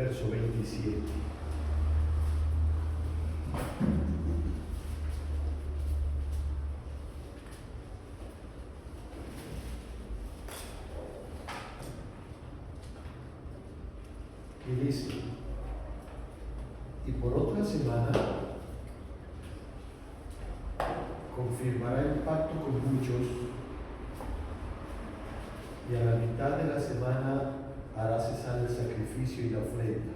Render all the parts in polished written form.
verso 27. Y dice: y por otra semana confirmará el pacto con muchos, y a la mitad de la semana hará cesar el sacrificio y la ofrenda.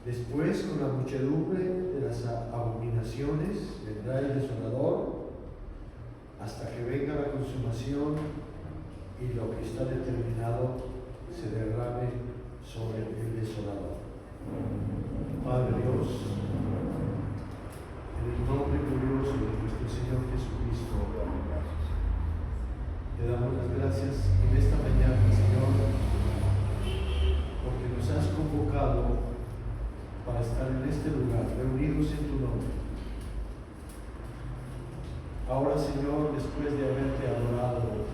Después, con la muchedumbre de las abominaciones, vendrá el desolador, hasta que venga la consumación y lo que está determinado se derrame sobre el desolador. Padre Dios, en el nombre glorioso de nuestro Señor Jesucristo, te damos las gracias en esta mañana, Señor, porque nos has convocado para estar en este lugar, reunidos en tu nombre. Ahora, Señor, después de haberte adorado,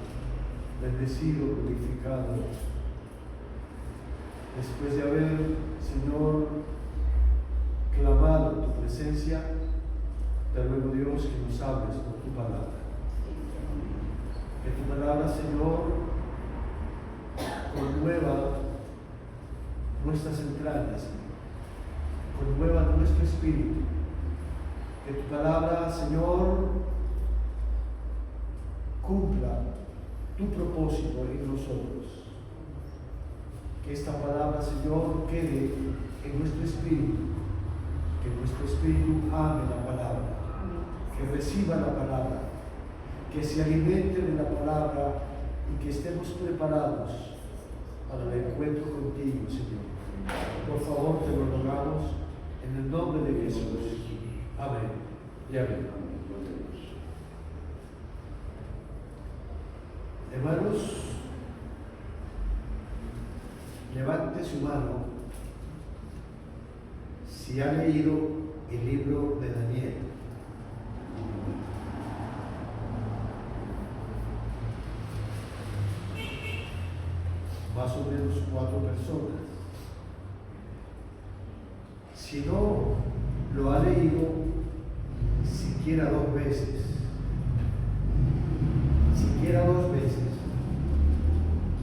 bendecido, glorificado, después de haber, Señor, clamado tu presencia, te ruego, Dios, que nos hables por tu palabra. Que tu palabra, Señor, conmueva nuestras entrañas, conmueva nuestro espíritu. Que tu palabra, Señor, cumpla tu propósito en nosotros. Que esta palabra, Señor, quede en nuestro espíritu. Que nuestro espíritu ame la palabra, que reciba la palabra, que se alimente de la palabra y que estemos preparados para el encuentro contigo, Señor. Por favor, te lo rogamos en el nombre de Jesús. Amén y amén. Hermanos, levante su mano si ha leído el libro de Daniel. Más o menos 4 personas. Si no lo ha leído siquiera 2 veces,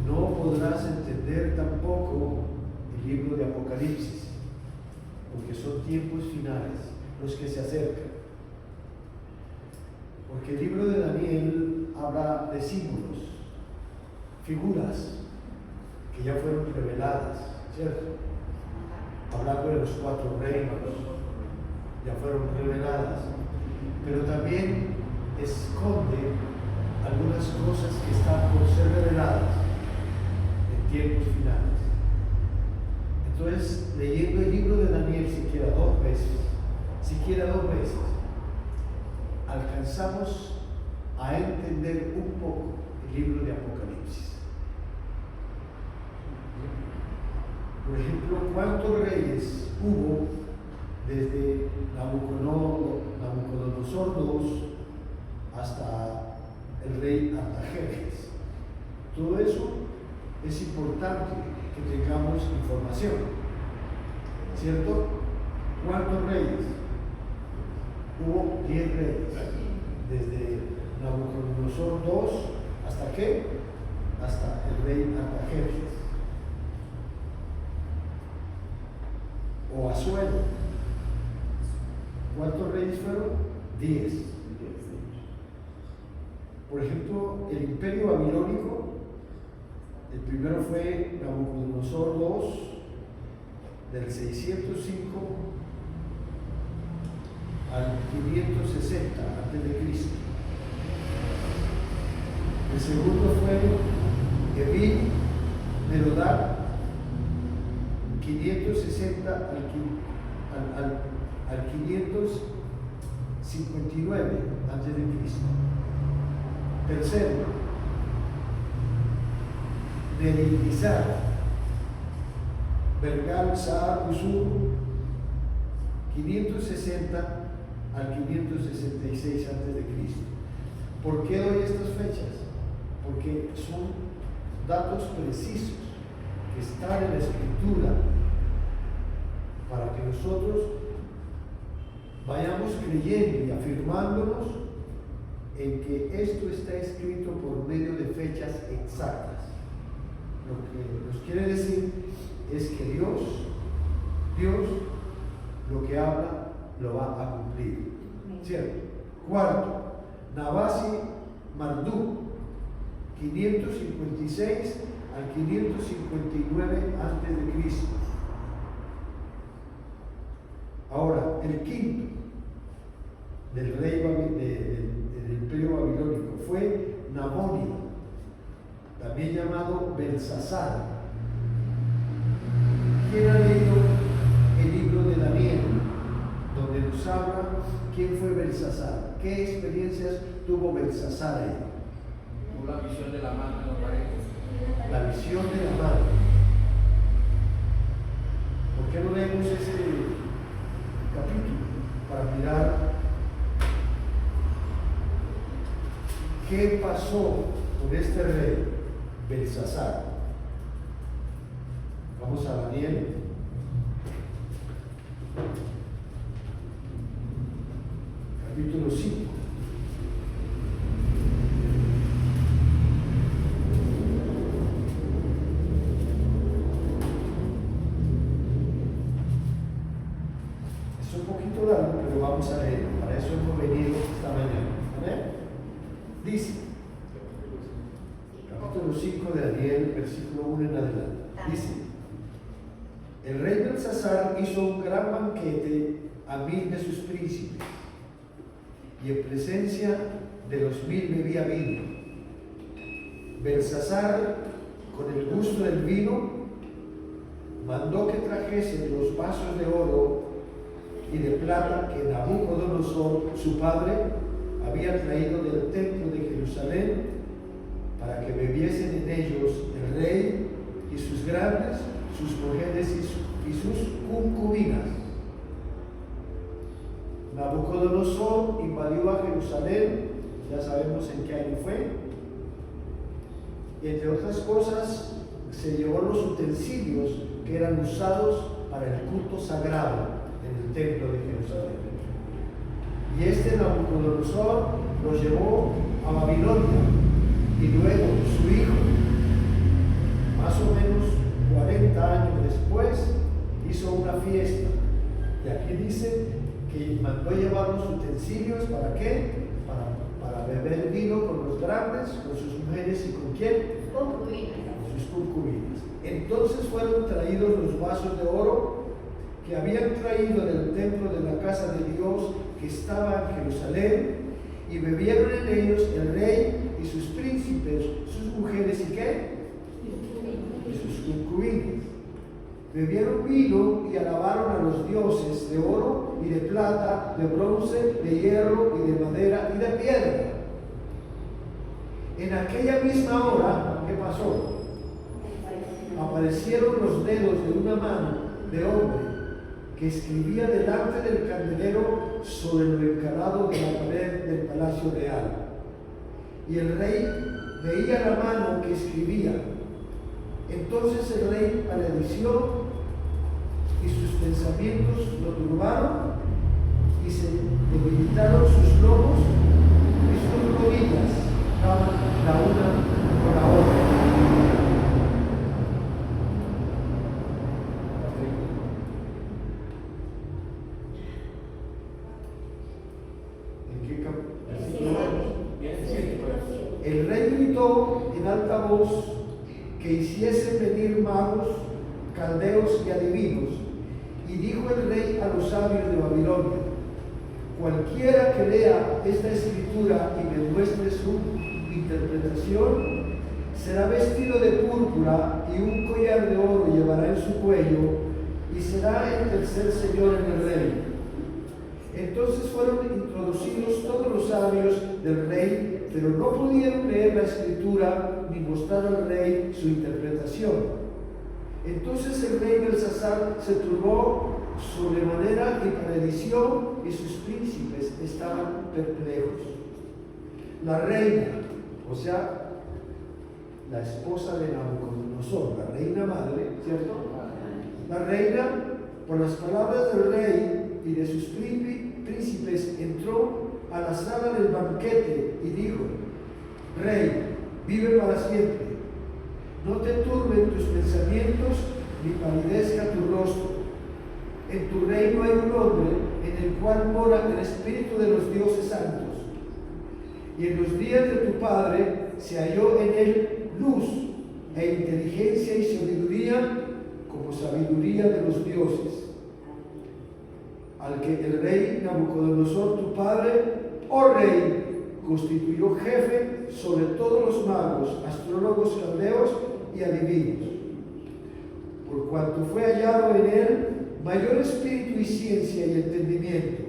no podrás entender tampoco el libro de Apocalipsis, porque son tiempos finales los que se acercan. Porque el libro de Daniel habla de símbolos, figuras que ya fueron reveladas, ¿cierto? Hablando de los 4 reinos, ya fueron reveladas, pero también esconde algunas cosas que están por ser reveladas en tiempos finales. Entonces, leyendo el libro de Daniel siquiera dos veces, alcanzamos a entender un poco el libro de Apocalipsis. Por ejemplo, ¿cuántos reyes hubo desde Nabucodonosor II hasta el rey Artajerjes? Todo eso es importante que tengamos información, ¿cierto? ¿Cuántos reyes? Hubo 10 reyes, desde Nabucodonosor II hasta ¿qué? Hasta el rey Artajerjes. O Asuero. ¿Cuántos reyes fueron? 10. Por ejemplo, el imperio babilónico, el primero fue Nabucodonosor II, del 605 al 560 a.C. El segundo fue Evil-Merodach, 560 al 559 a.C. Tercero, Nebuchadnezzar, Bergal-Sahar-Usur, 560 al 566 a.C. ¿Por qué doy estas fechas? Porque son datos precisos que que están en la Escritura para que nosotros vayamos creyendo y afirmándonos en que esto está escrito por medio de fechas exactas. Lo que nos quiere decir es que Dios lo que habla lo va a cumplir. ¿Cierto? Cuarto, Nabasi Marduk, 556 al 559 a.C. Ahora, el quinto del rey del imperio babilónico fue Nabonio, también llamado Belsasar. ¿Quién ha leído el libro de Daniel, donde nos habla quién fue Belsasar? ¿Qué experiencias tuvo Belsasar ahí? Tuvo la visión de la mano en los paredes. La visión de la mano. ¿Por qué no leemos ese capítulo para mirar qué pasó con este rey Belsasar? Vamos a Daniel. Capítulo 5. Es un poquito largo, pero vamos a leer. Para eso hemos venido esta mañana. ¿Amén? Dice, capítulo 5 de Daniel, versículo 1 en adelante. Dice: el rey Belsasar hizo un gran banquete a 1000 de sus príncipes, y en presencia de los 1000 bebía vino. Belsasar, con el gusto del vino, mandó que trajesen los vasos de oro y de plata que Nabucodonosor, su padre, había traído del templo de Jerusalén, para que bebiesen en ellos el rey y sus grandes, sus mujeres y sus concubinas. Nabucodonosor invadió a Jerusalén, ya sabemos en qué año fue, y entre otras cosas se llevó los utensilios que eran usados para el culto sagrado en el templo de Jerusalén. Y este Nabucodonosor los llevó a Babilonia, y luego su hijo, más o menos 40 años después, hizo una fiesta. Y aquí dice que mandó llevar los utensilios, ¿para qué? Para beber vino con los grandes, con sus mujeres y con quién? Concubinas. Con sus concubinas. Entonces fueron traídos los vasos de oro que habían traído del templo de la casa de Dios que estaba en Jerusalén, y bebieron en ellos el rey y sus príncipes, sus mujeres y qué? Y sus concubinas. Bebieron vino y alabaron a los dioses de oro y de plata, de bronce, de hierro y de madera y de piedra. En aquella misma hora, ¿qué pasó? Aparecieron los dedos de una mano de hombre que escribía delante del candelero sobre lo encarado de la pared del palacio real. Y el rey veía la mano que escribía. Entonces el rey palideció y sus pensamientos lo turbaron, y se debilitaron sus lomos y sus rodillas daban la una con la otra. ¿En qué capítulo? El rey gritó en alta voz que hiciesen venir magos, caldeos y adivinos, y dijo el rey a los sabios de Babilonia: cualquiera que lea esta escritura y me muestre su interpretación, será vestido de púrpura y un collar de oro llevará en su cuello, y será el tercer señor en el reino. Entonces fueron introducidos todos los sabios del rey, pero no pudieron leer la escritura ni mostrar al rey su interpretación. Entonces el rey Belsasar se turbó sobremanera y palideció, y sus príncipes estaban perplejos. La reina, o sea, la esposa de Nabucodonosor, Nabucodonosor, la reina madre, ¿cierto? La reina, por las palabras del rey y de sus príncipes, entró a la sala del banquete y dijo: Rey, vive para siempre. No te turben tus pensamientos ni palidezca tu rostro. En tu reino hay un hombre en el cual mora el espíritu de los dioses santos. Y en los días de tu padre se halló en él luz e inteligencia y sabiduría, como sabiduría de los dioses, al que el rey Nabucodonosor, tu padre, oh rey, constituyó jefe sobre todos los magos, astrólogos, caldeos y adivinos, por cuanto fue hallado en él mayor espíritu y ciencia y entendimiento,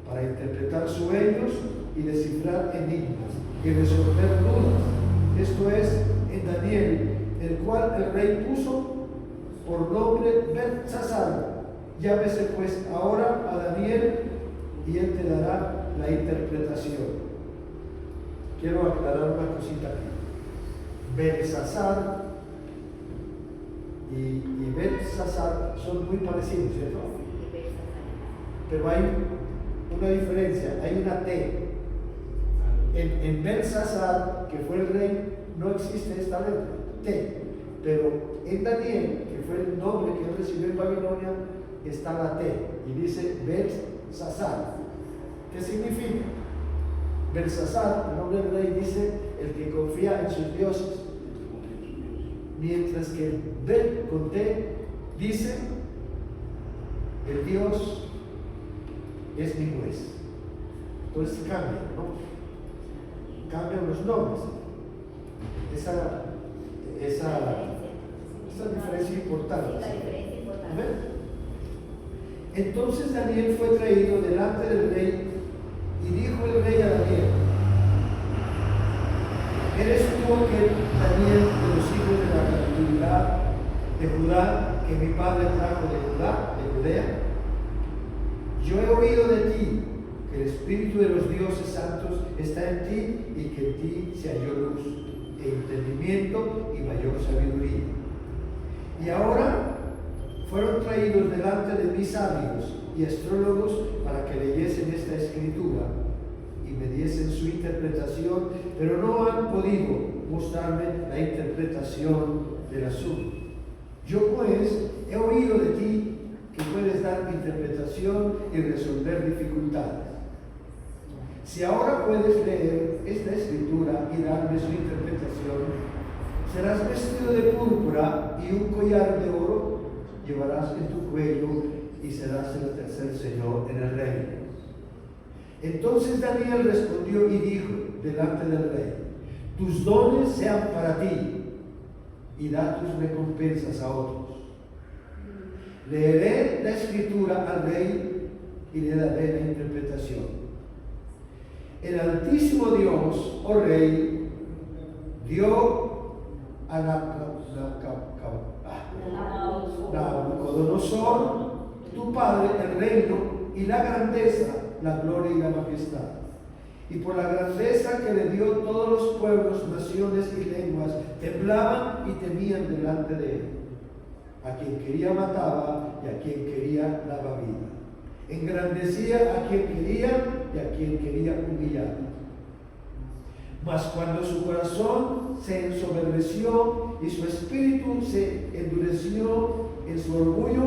para interpretar sueños y descifrar enigmas y resolver dudas. Esto es, en Daniel, el cual el rey puso por nombre Beltsasar. Llámese pues ahora a Daniel y él te dará la interpretación. Quiero aclarar una cosita aquí. Beltsasar y Beltsasar son muy parecidos, ¿cierto? Pero hay una diferencia, hay una T. En Beltsasar, que fue el rey, no existe esta letra, T. Pero en Daniel, que fue el nombre que él recibió en Babilonia, está la T. Y dice Beltsasar. ¿Qué significa? Beltsasar, el nombre del rey, dice el que confía en sus dioses. Mientras que Bel con T dice el Dios es mi juez. Entonces cambia, ¿no? Cambian los nombres. Esa diferencia importante. ¿Ven? Entonces Daniel fue traído delante del rey y dijo el rey a Daniel: ¿Eres tú aquel Daniel de los hijos de la cautividad de Judá que mi padre trajo de Judea? Yo he oído de ti que el espíritu de los dioses santos está en ti y que en ti se halló luz e entendimiento y mayor sabiduría. Y ahora fueron traídos delante de mis sabios y astrólogos para que leyesen esta escritura y me diesen su interpretación, pero no han podido mostrarme la interpretación del asunto. Yo pues he oído de ti que puedes dar interpretación y resolver dificultades. Si ahora puedes leer esta escritura y darme su interpretación, serás vestido de púrpura y un collar de oro llevarás en tu cuello y serás el tercer señor en el reino. Entonces Daniel respondió y dijo delante del rey: tus dones sean para ti y da tus recompensas a otros. Leeré la escritura al rey y le daré la interpretación. El Altísimo Dios, oh rey, dio a Nabucodonosor, tu padre, el reino y la grandeza, la gloria y la majestad. Y por la grandeza que le dio, todos los pueblos, naciones y lenguas temblaban y temían delante de él. A quien quería mataba y a quien quería daba vida. Engrandecía a quien quería y a quien quería humillar. Mas cuando su corazón se ensoberbeció y su espíritu se endureció en su orgullo,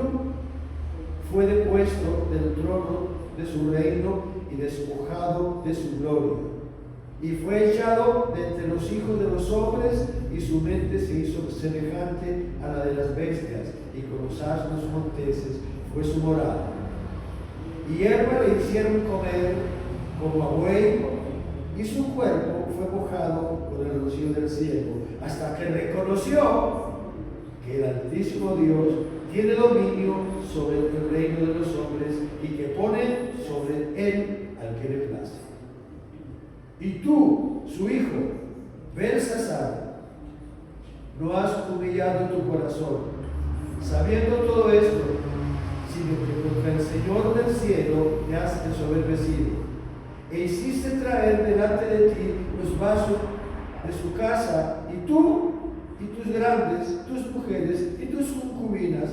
fue depuesto del trono de su reino y despojado de su gloria. Y fue echado de entre los hijos de los hombres, y su mente se hizo semejante a la de las bestias, y con los asnos monteses fue su morada. Y hierba le hicieron comer como a buey, y su cuerpo fue mojado con el rocío del cielo, hasta que reconoció que el Altísimo Dios tiene dominio sobre el reino de los hombres y que pone sobre él al que le place. Y tú, su hijo, Beltsasar, no has humillado tu corazón, sabiendo todo esto, sino que contra el Señor del cielo te has ensoberbecido, e hiciste traer delante de ti los vasos de su casa, y tú y tus grandes, tus mujeres y tus concubinas,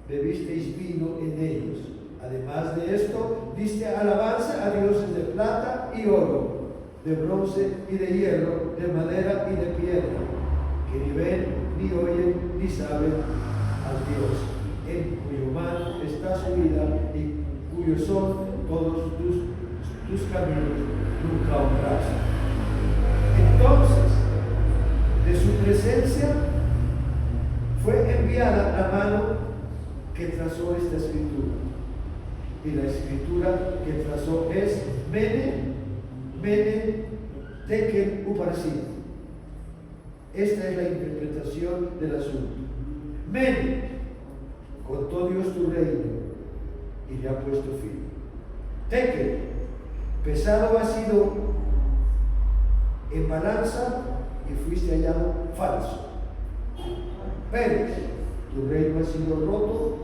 bebisteis vino en ellos. Además de esto, diste alabanza a dioses de plata y oro, de bronce y de hierro, de madera y de piedra, que ni ven, ni oyen, ni saben al Dios, en cuyo mano está su vida y cuyos son todos tus caminos, nunca honrarás. Entonces, de su presencia fue enviada la mano que trazó esta escritura. Y la escritura que trazó es Mene, Mene, Tekel, Uparsin. Esta es la interpretación del asunto. Mene, contó Dios tu reino y le ha puesto fin. Tekel, pesado ha sido en balanza y fuiste hallado falso. Pero tu reino ha sido roto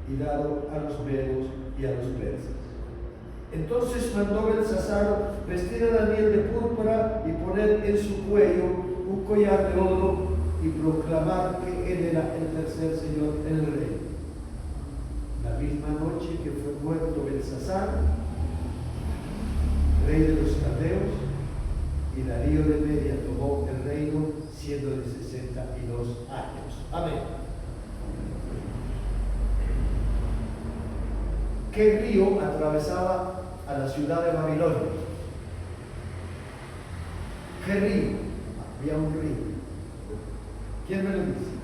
y dado a los medos y a los persas. Entonces mandó Belsasar vestir a Daniel de púrpura y poner en su cuello un collar de oro y proclamar que él era el tercer señor en el reino. La misma noche que fue muerto Belsasar, rey de los caldeos, y Darío de Media tomó el reino siendo de 62 años. Amén. ¿Qué río atravesaba a la ciudad de Babilonia? ¿Qué río? Había un río. ¿Quién me lo dice?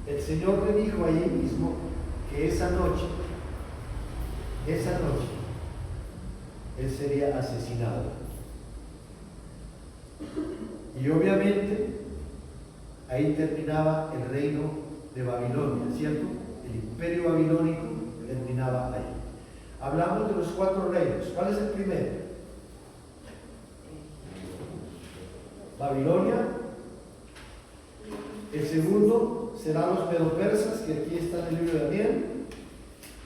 El Señor le dijo allí mismo que esa noche, él sería asesinado. Y obviamente ahí terminaba el reino de Babilonia, ¿cierto? El imperio babilónico terminaba ahí. Hablamos de los 4 reinos. ¿Cuál es el primero? Babilonia. El segundo será los medopersas, que aquí está en el libro de Daniel.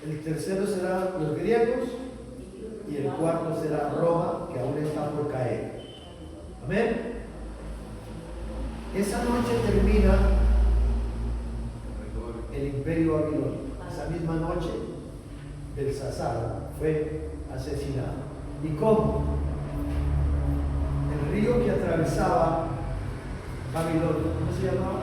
El tercero será los griegos. Y el cuarto será Roma, que aún está por caer. Amén. Esa noche termina el imperio babilónico. Esa misma noche, Belsasar fue asesinado. ¿Y cómo? El río que atravesaba Babilonia, ¿cómo se llamaba?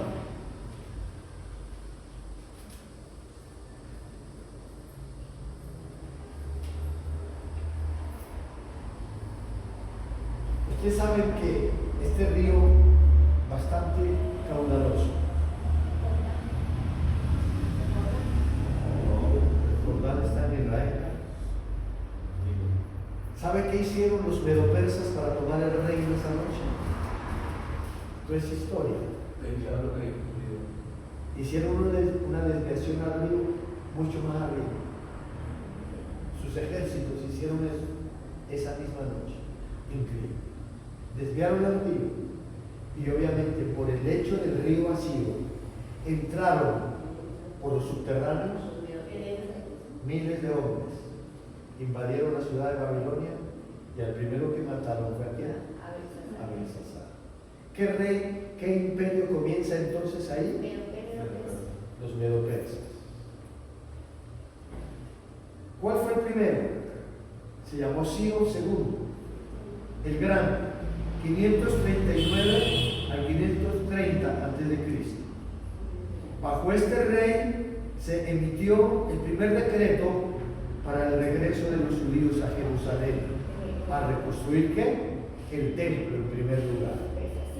Ustedes saben que este río bastante caudaloso. El Jordán está en Israel. ¿Sabe qué hicieron los medopersas para tomar el reino esa noche? Esto es historia. Hicieron una desviación al río mucho más arriba. Sus ejércitos hicieron eso esa misma noche. Increíble. Desviaron al río y obviamente por el lecho del río vacío entraron por los subterráneos miles de hombres, invadieron la ciudad de Babilonia y al primero que mataron fue a quién? A Belsasar. ¿Qué rey, qué imperio comienza entonces ahí? Los medopersas. ¿Cuál fue el primero? Se llamó Ciro II, el Grande. 539 al 530 a.C. Bajo este rey se emitió el primer decreto para el regreso de los judíos a Jerusalén, para reconstruir ¿qué? El templo en primer lugar.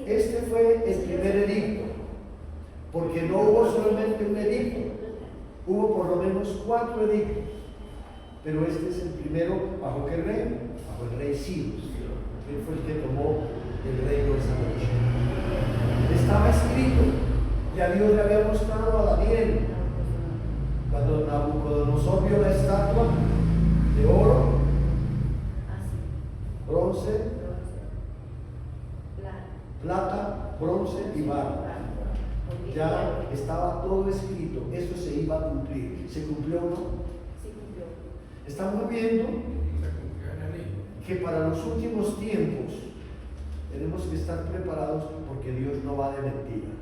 Este fue el primer edicto, porque no hubo solamente un edicto, hubo por lo menos 4 edictos, pero este es el primero. ¿Bajo qué rey? Bajo el rey Ciro. Él fue el que tomó el reino esa noche. Estaba escrito, ya Dios le había mostrado a Daniel, cuando Nabucodonosor vio la estatua de oro, bronce, plata, bronce y barro. Ya estaba todo escrito, eso se iba a cumplir. ¿Se cumplió o no? Sí, cumplió. Estamos viendo que para los últimos tiempos tenemos que estar preparados porque Dios no va de mentiras.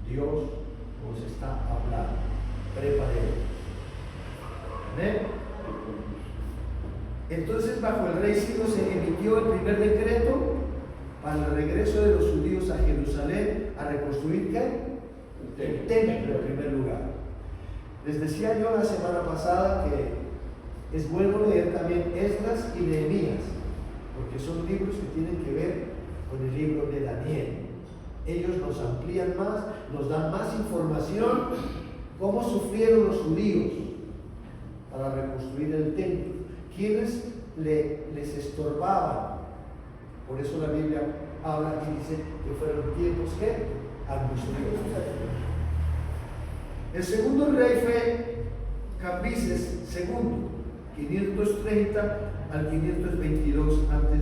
Dios nos está hablando. Preparemos. Amén. Entonces, bajo el rey Ciro se emitió el primer decreto para el regreso de los judíos a Jerusalén a reconstruir ¿qué? El templo en primer lugar. Les decía yo la semana pasada que es bueno leer también Esdras y Nehemías, porque son libros que tienen que ver con el libro de Daniel. Ellos nos amplían más, nos dan más información, cómo sufrieron los judíos para reconstruir el templo, quiénes les estorbaban. Por eso la Biblia habla y dice que fueron tiempos que angustiosos. El segundo rey fue Cambises II, 530 al 522 a.C.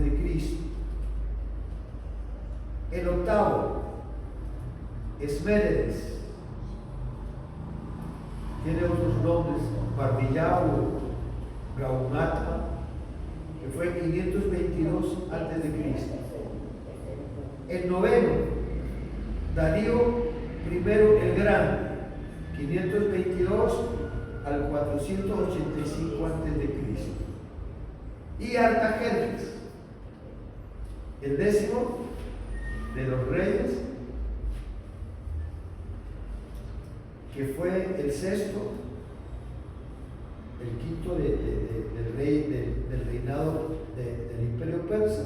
El octavo, Esménides, tiene otros nombres, Bardillao, Gaumata, que fue 522 a.C. El noveno, Darío I el Grande, 522 al 485 a.C. Y Artajerjes, el décimo de los reyes, que fue el sexto, el quinto del reinado del Imperio Persa,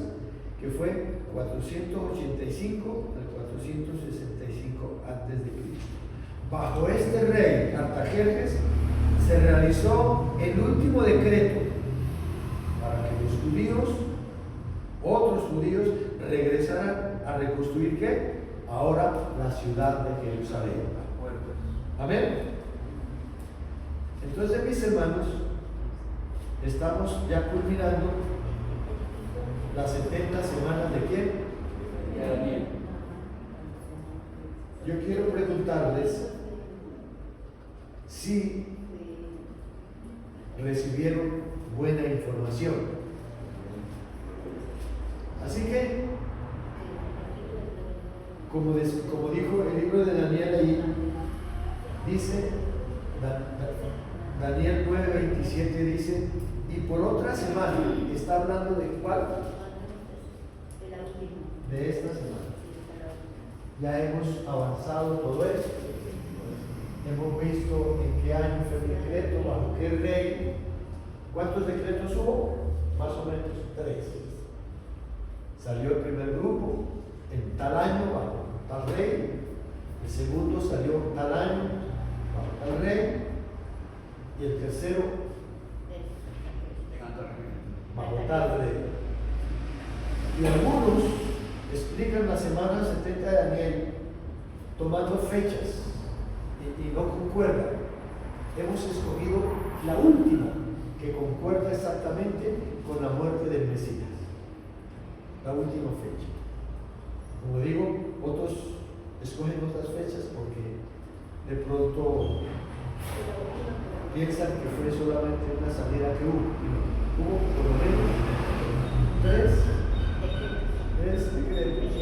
que fue 485 al 465 a.C. Bajo este rey, Artajerjes, se realizó el último decreto para que los judíos, otros judíos, regresaran a reconstruir ¿qué? Ahora la ciudad de Jerusalén. Amén. Entonces, mis hermanos, estamos ya culminando las 70 semanas de ¿quién? De Daniel. Yo quiero preguntarles si recibieron buena información. Así que, como dijo el libro de Daniel ahí, dice, Daniel 9:27 dice, y por otra semana, está hablando de cuál? De esta semana. Ya hemos avanzado todo esto. Hemos visto en qué año fue el decreto, bajo qué rey. ¿Cuántos decretos hubo? Más o menos 3. Salió el primer grupo en tal año bajo tal rey. El segundo salió tal año bajo tal rey. Y el tercero bajo tal rey. Y algunos explican la semana 70 de Daniel tomando fechas y no concuerdan. Hemos escogido la última que concuerda exactamente con la muerte del Mesías. La última fecha. Como digo, otros escogen otras fechas porque de pronto piensan que fue solamente una salida que hubo. Hubo por lo menos 3 decretos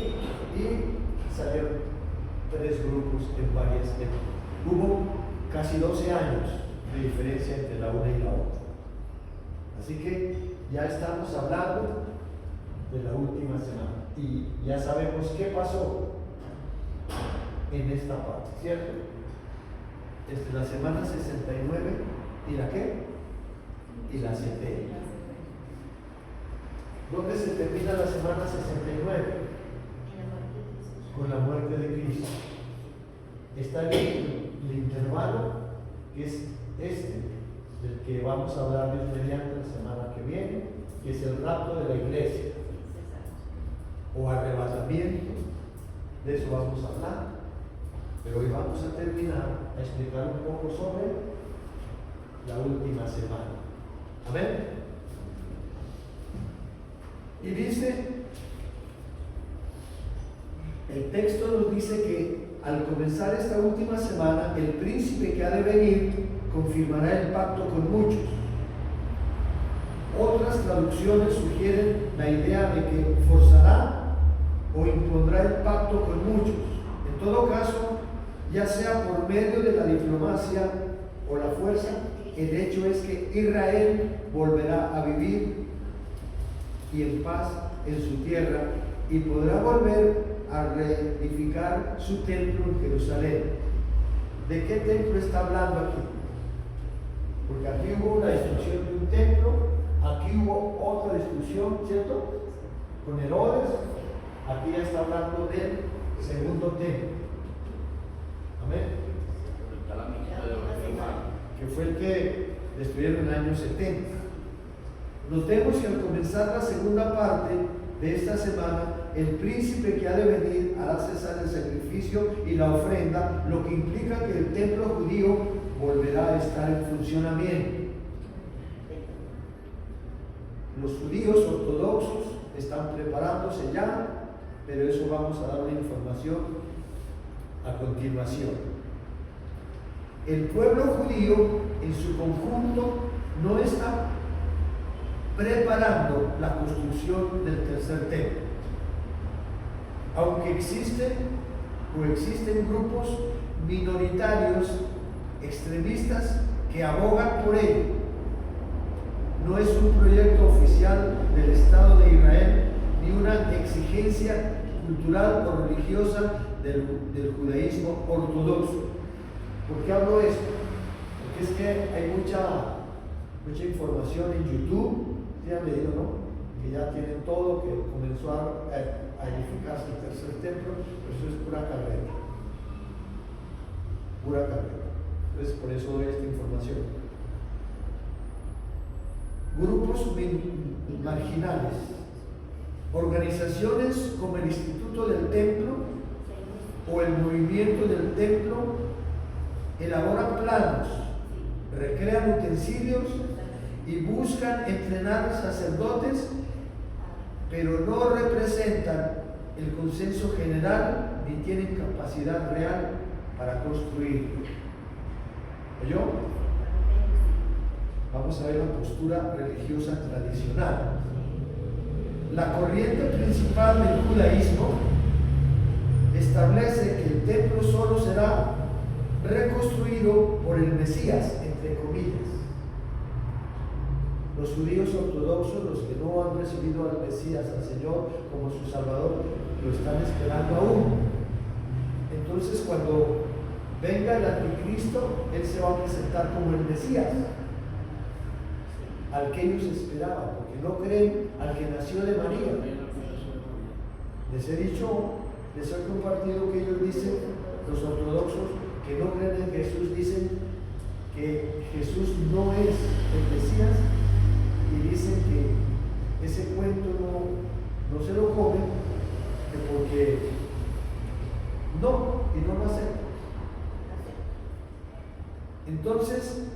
y salieron 3 grupos en varias épocas. Hubo casi 12 años de diferencia entre la una y la otra. Así que ya estamos hablando de la última semana y ya sabemos qué pasó en esta parte, ¿cierto? Entre la semana 69 y la ¿qué? Y la 70. ¿Dónde se termina la semana 69? Con la muerte de Cristo. Está el intervalo, que es este, del que vamos a hablar mediante la semana que viene, que es el rapto de la iglesia, o arrebatamiento, de eso vamos a hablar. Pero hoy vamos a terminar a explicar un poco sobre la última semana. Amén. Y dice, el texto nos dice que al comenzar esta última semana, el príncipe que ha de venir confirmará el pacto con muchos. Otras traducciones sugieren la idea de que forzará o impondrá el pacto con muchos. En todo caso, ya sea por medio de la diplomacia o la fuerza, el hecho es que Israel volverá a vivir y en paz en su tierra y podrá volver a reedificar su templo en Jerusalén. ¿De qué templo está hablando aquí? Porque aquí hubo una destrucción de un templo, aquí hubo otra destrucción, ¿cierto? Con Herodes. Aquí ya está hablando del segundo templo. Amén. Que fue el que destruyeron en el año 70. Notemos que al comenzar la segunda parte de esta semana, el príncipe que ha de venir hará cesar el sacrificio y la ofrenda, lo que implica que el templo judío volverá a estar en funcionamiento. Los judíos ortodoxos están preparándose ya, pero eso vamos a dar una información a continuación. El pueblo judío en su conjunto no está preparando la construcción del tercer templo, aunque existen grupos minoritarios extremistas que abogan por ello. No es un proyecto oficial del Estado de Israel ni una exigencia cultural o religiosa del judaísmo ortodoxo. ¿Por qué hablo esto? Porque es que hay mucha información en YouTube, ya han leído, ¿no? Que ya tienen todo, que comenzó a edificarse el tercer templo, pero eso es pura carrera. Pura carrera. Entonces, por eso doy esta información. Grupos marginales, organizaciones como el Instituto del Templo o el Movimiento del Templo elaboran planos, recrean utensilios y buscan entrenar sacerdotes, pero no representan el consenso general ni tienen capacidad real para construir. ¿Oyó? Vamos a ver la postura religiosa tradicional. La corriente principal del judaísmo establece que el templo solo será reconstruido por el Mesías, entre comillas. Los judíos ortodoxos, los que no han recibido al Mesías, al Señor como su Salvador, lo están esperando aún. Entonces, cuando venga el anticristo, él se va a presentar como el Mesías, al que ellos esperaban, porque no creen al que nació de María. Les he compartido que ellos dicen, los ortodoxos, que no creen en Jesús, dicen que Jesús no es el Mesías y dicen que ese cuento no se lo comen porque no, y no lo aceptan. Entonces,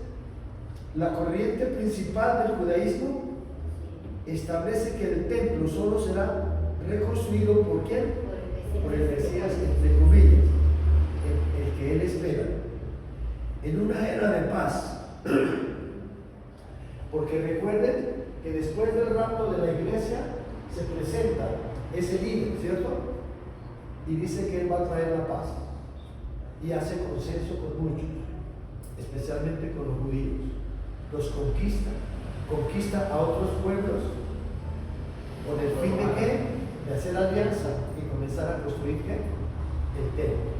la corriente principal del judaísmo establece que el templo solo será reconstruido ¿por quién? Por el Mesías, entre comillas, el que él espera, en una era de paz. Porque recuerden que después del rapto de la iglesia se presenta ese líder, ¿cierto? Y dice que él va a traer la paz y hace consenso con muchos, especialmente con los judíos. Los conquista a otros pueblos con el fin de ¿qué? De hacer alianza y comenzar a construir ¿qué? El templo.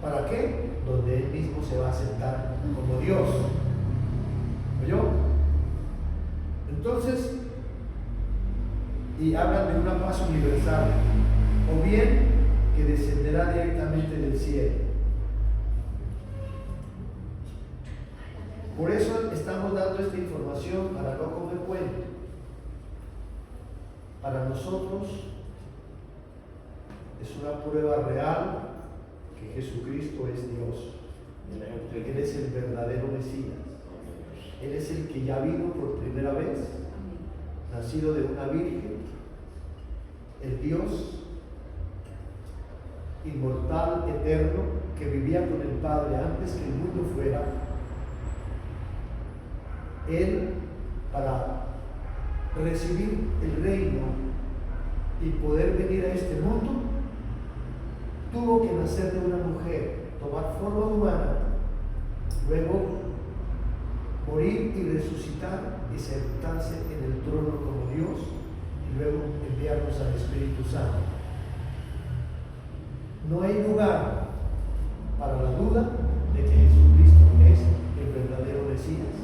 ¿Para qué? Donde él mismo se va a sentar como Dios. ¿Oyó? Entonces, y hablan de una paz universal, o bien que descenderá directamente del cielo. Por eso estamos dando esta información para no comer cuento. Para nosotros es una prueba real que Jesucristo es Dios. Él es el verdadero Mesías. Él es el que ya vino por primera vez, nacido de una virgen, el Dios inmortal, eterno, que vivía con el Padre antes que el mundo fuera. Él, para recibir el reino y poder venir a este mundo, tuvo que nacer de una mujer, tomar forma humana, luego morir y resucitar y sentarse en el trono como Dios y luego enviarnos al Espíritu Santo. No hay lugar para la duda de que Jesucristo es el verdadero Mesías.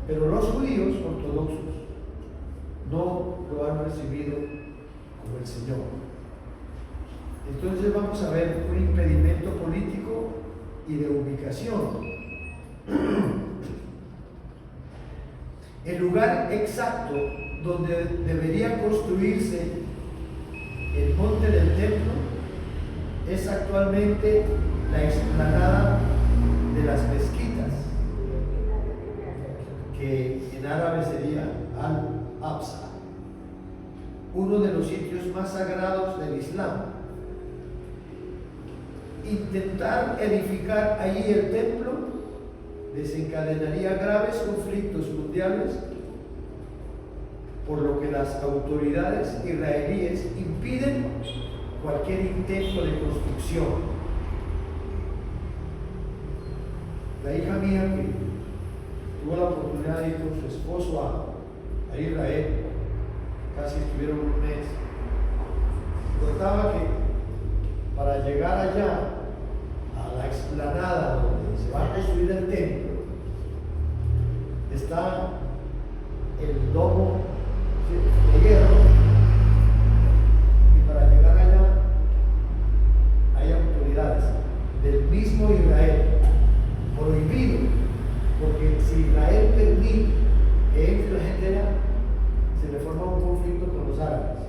Pero los judíos ortodoxos no lo han recibido como el Señor. Entonces vamos a ver un impedimento político y de ubicación. El lugar exacto donde debería construirse el monte del templo es actualmente la explanada de las mezquitas, que en árabe sería Al-Aqsa, uno de los sitios más sagrados del Islam. Intentar edificar allí el templo desencadenaría graves conflictos mundiales, por lo que las autoridades israelíes impiden cualquier intento de construcción. La hija mía, que tuvo la oportunidad de ir con su esposo a Israel, casi estuvieron un mes, contaba que para llegar allá a la explanada donde se va a construir el templo, está el domo de hierro, y para llegar allá hay autoridades del mismo Israel, prohibido, porque si Israel permite que entre la gente allá, se le forma un conflicto con los árabes,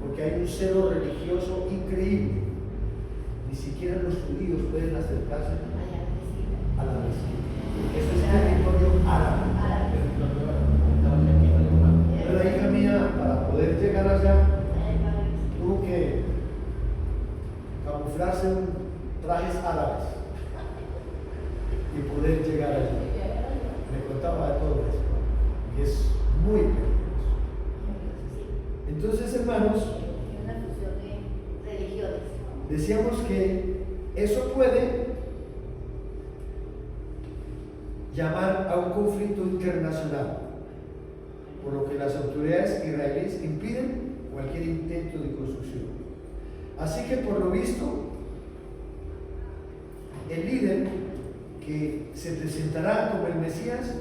porque hay un celo religioso increíble. Ni siquiera los judíos pueden acercarse a la mezquita. Eso es territorio árabe. Pero la hija mía, para poder llegar allá, tuvo que camuflarse en trajes árabes y poder llegar allá. Me contaba de todo eso, y es muy peligroso. Entonces, hermanos, decíamos que eso puede llamar a un conflicto internacional, por lo que las autoridades israelíes impiden cualquier intento de construcción. Así que, por lo visto, el líder que se presentará como el Mesías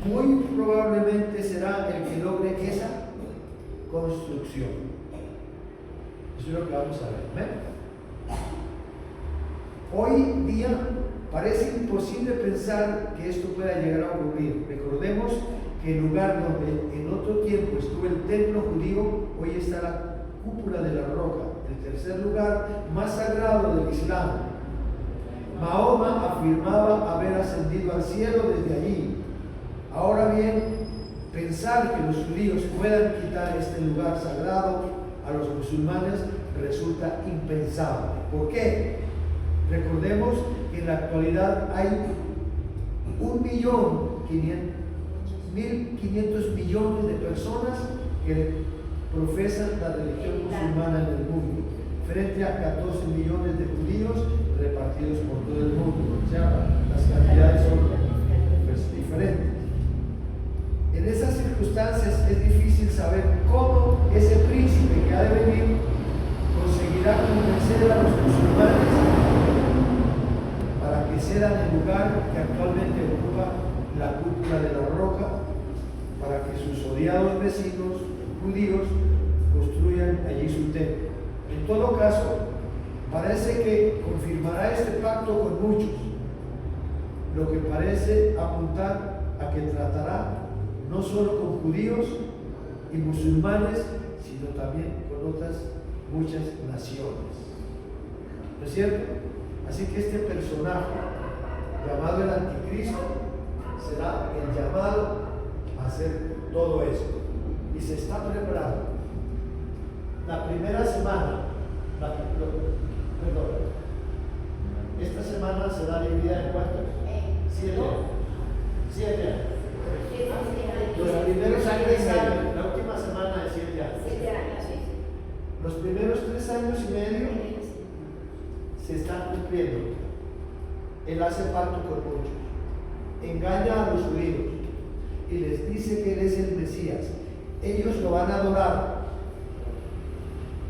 muy probablemente será el que logre esa construcción. Eso es lo que vamos a ver. ¿Ven? Hoy día parece imposible pensar que esto pueda llegar a ocurrir. Recordemos que el lugar donde en otro tiempo estuvo el templo judío, hoy está la cúpula de la roca, el tercer lugar más sagrado del Islam. Mahoma afirmaba haber ascendido al cielo desde allí. Ahora bien, pensar que los judíos puedan quitar este lugar sagrado a los musulmanes resulta impensable. ¿Por qué? Recordemos que en la actualidad hay 1.500.000 millones de personas que profesan la religión musulmana en el mundo, frente a 14 millones de judíos repartidos por todo el mundo. O sea, las cantidades son diferentes. En esas circunstancias es difícil saber cómo ese príncipe que ha de venir conseguirá convencer a los musulmanes para que cedan el lugar que actualmente ocupa la cúpula de la roca, para que sus odiados vecinos judíos construyan allí su templo. En todo caso, parece que confirmará este pacto con muchos, lo que parece apuntar a que tratará no solo con judíos y musulmanes, sino también con otras muchas naciones. ¿No es cierto? Así que este personaje, llamado el Anticristo, será el llamado a hacer todo esto. Y se está preparando. La primera semana, esta semana será dividida en cuántos? 7 años. 7 años. Los primeros 3 años, la última semana de 7 años. 7 años, sí. Los primeros 3 años y medio se están cumpliendo. Él hace pacto con muchos, engaña a los judíos y les dice que Él es el Mesías. Ellos lo van a adorar.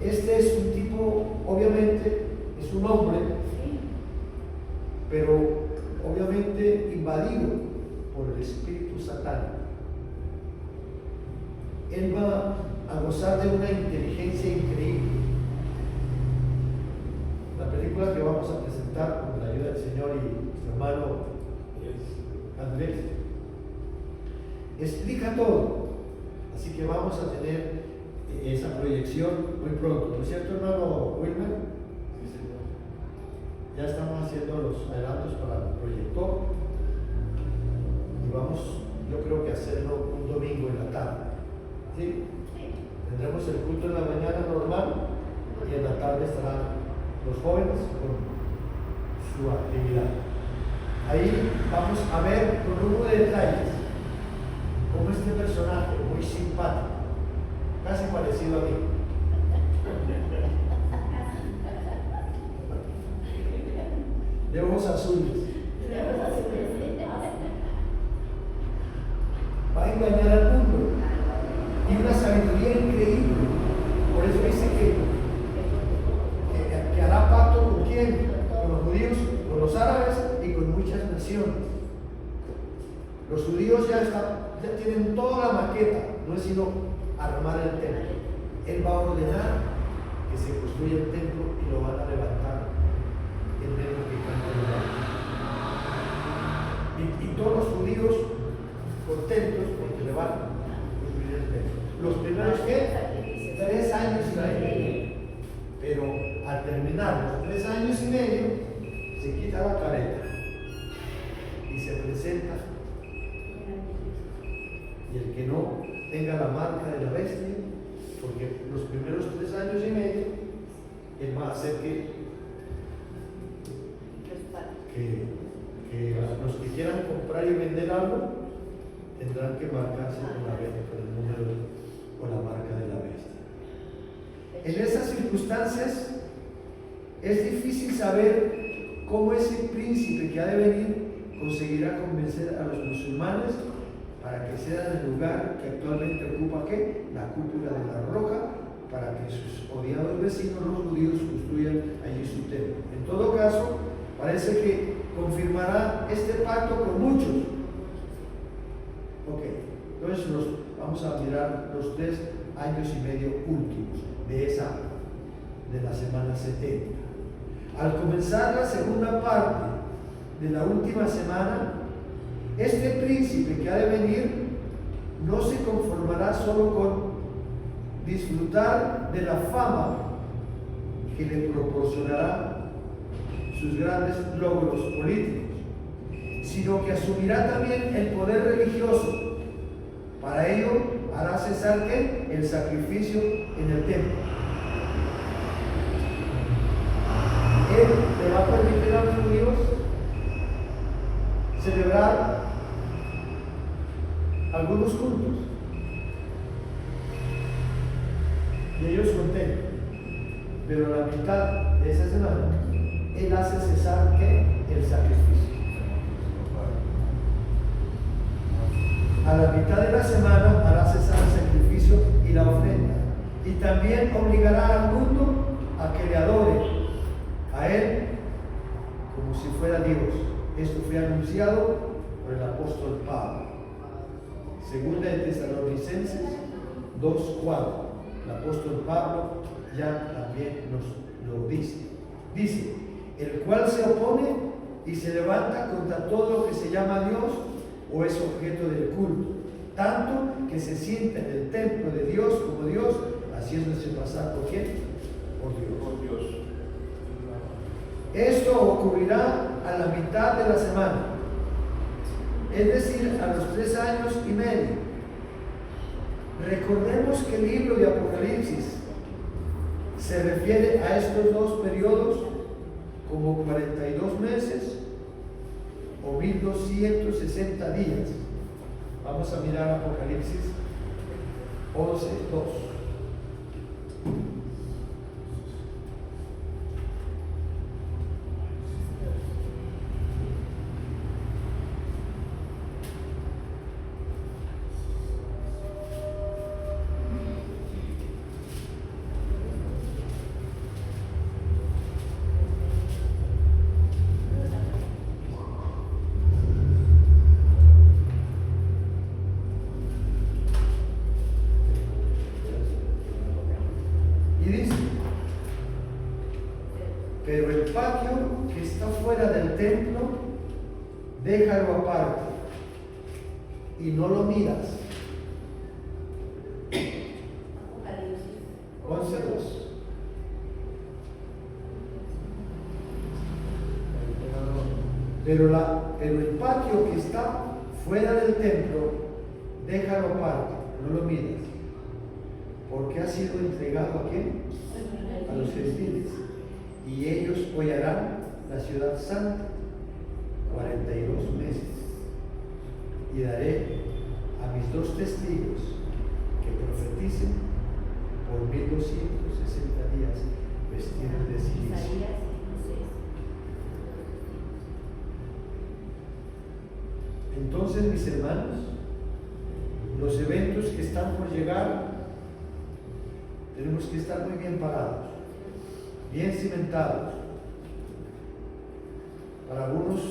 Este es un tipo, obviamente, es un hombre, pero obviamente invadido por el espíritu satánico. Él va a gozar de una inteligencia increíble. La película que vamos a presentar con la ayuda del Señor y nuestro hermano Andrés explica todo. Así que vamos a tener esa proyección muy pronto. ¿No es cierto, hermano Wilmer? Sí, señor. Ya estamos haciendo los adelantos para el proyector y vamos, yo creo que hacerlo un domingo en la tarde. ¿Sí? Tendremos el culto en la mañana normal y en la tarde estarán los jóvenes con su actividad. Ahí vamos a ver con un de detalles cómo este personaje muy simpático, casi parecido a mí, de ojos azules, va a engañar al mundo y una sabiduría increíble. Por eso dice que hará pacto con quién, con los judíos, con los árabes y con muchas naciones. Los judíos ya tienen toda la maqueta, no es sino armar el templo. Él va a ordenar que se construya el templo y lo van a levantar en medio que canta y todos los judíos contentos porque le van a construir el templo. Los primeros, ¿qué? 3 años y medio. Pero al terminar los 3 años y medio, se quita la careta y se presenta. Y el que no tenga la marca de la bestia, porque los primeros 3 años y medio, él va a hacer que los que quieran comprar y vender algo tendrán que marcarse con la bestia, con el número o la marca de la bestia. En esas circunstancias es difícil saber cómo ese príncipe que ha de venir conseguirá convencer a los musulmanes para que cedan el lugar que actualmente ocupa ¿qué? La cúpula de la roca, para que sus odiados vecinos, los judíos, construyan allí su templo. En todo caso, parece que confirmará este pacto con muchos. Ok, entonces vamos a mirar los 3 años y medio últimos de la semana 70. Al comenzar la segunda parte de la última semana, este príncipe que ha de venir no se conformará solo con disfrutar de la fama que le proporcionará sus grandes logros políticos, sino que asumirá también el poder religioso. Para ello hará cesar ¿qué? El sacrificio en el templo. Él le va a permitir a los judíos celebrar algunos cultos y ellos contentos, pero la mitad de esa semana Él hace cesar ¿qué? El sacrificio. A la mitad de la semana hará cesar el sacrificio y la ofrenda, y también obligará al mundo a que le adore a Él como si fuera Dios. Esto fue anunciado por el apóstol Pablo. Segunda de Tesalonicenses 2:4. El apóstol Pablo ya también nos lo dice. Dice, el cual se opone y se levanta contra todo lo que se llama Dios o es objeto del culto, tanto que se sienta en el templo de Dios como Dios, haciéndose pasar por quién? Por Dios. Por Dios. Esto ocurrirá a la mitad de la semana, es decir, a los 3 años y medio. Recordemos que el libro de Apocalipsis se refiere a estos 2 periodos como 42 meses o 1260 días. Vamos a mirar Apocalipsis 11:2. Y dice: pero el patio que está fuera del templo, déjalo aparte y no lo miras. Apocalipsis 11:2. Pero el patio que está fuera del templo, déjalo aparte, no lo miras, porque ha sido entregado ¿a quién? A los gentiles, y ellos hollarán la ciudad santa 42 meses. Y daré a mis 2 testigos que profeticen por 1260 días vestidos de silicio. Isaías 5:6. Entonces, mis hermanos, los eventos que están por llegar, tenemos que estar muy bien parados, bien cimentados. Para algunos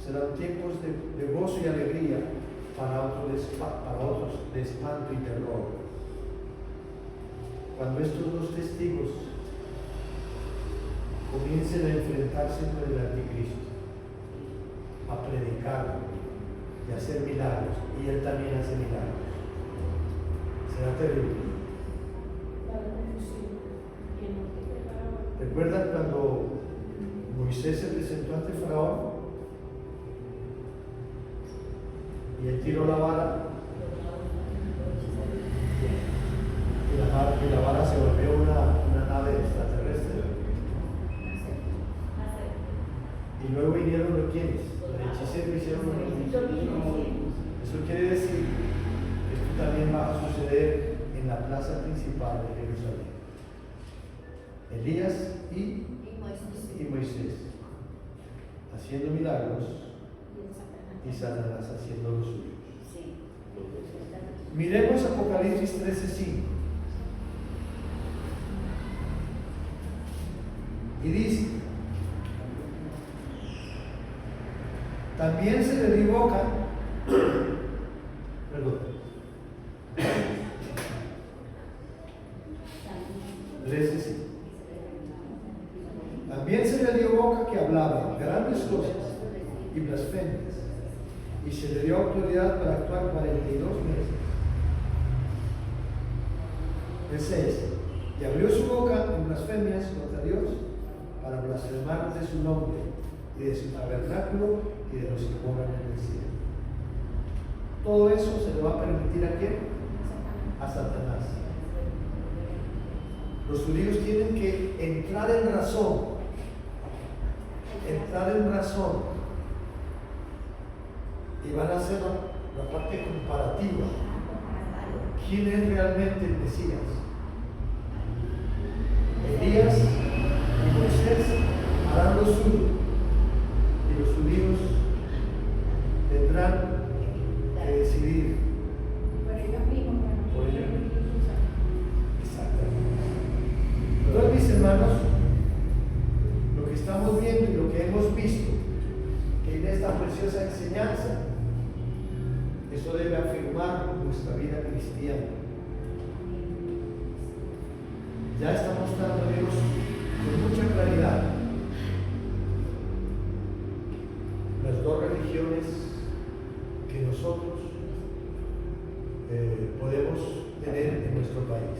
serán tiempos de gozo y alegría, para otros de espanto y terror. Cuando estos 2 testigos comiencen a enfrentarse con el anticristo, a predicar y a hacer milagros, y él también hace milagros, será terrible. ¿Recuerdan cuando Moisés se presentó ante Faraón y él tiró la vara y la vara se volvió una nave extraterrestre? Y luego vinieron los quienes, los hechiceros, hicieron lo mismo. Eso quiere decir que esto también va a suceder en la plaza principal de Jerusalén. Elías y Moisés haciendo milagros y Satanás haciendo lo suyo. Miremos Apocalipsis 13:5. Y dice: también se le dio boca, perdón, 13:5. También se le dio boca que hablaba grandes cosas y blasfemias, y se le dio autoridad para actuar 42 meses. El 6. Y abrió su boca en blasfemias contra Dios, para blasfemar de su nombre y de su tabernáculo y de los que moran en el cielo. Todo eso se le va a permitir ¿a quién? A Satanás. Los judíos tienen que entrar en razón, y van a hacer la parte comparativa. ¿Quién es realmente el Mesías? Elías y Moisés harán lo suyo, y los judíos tendrán que decidir Por ellos mismos. por ellos mismos. Exactamente. Entonces, mis hermanos, lo que estamos viendo y lo que hemos visto en esta preciosa enseñanza, eso debe afirmar nuestra vida cristiana. Ya está mostrando Dios con mucha claridad las 2 religiones que nosotros podemos tener en nuestro país: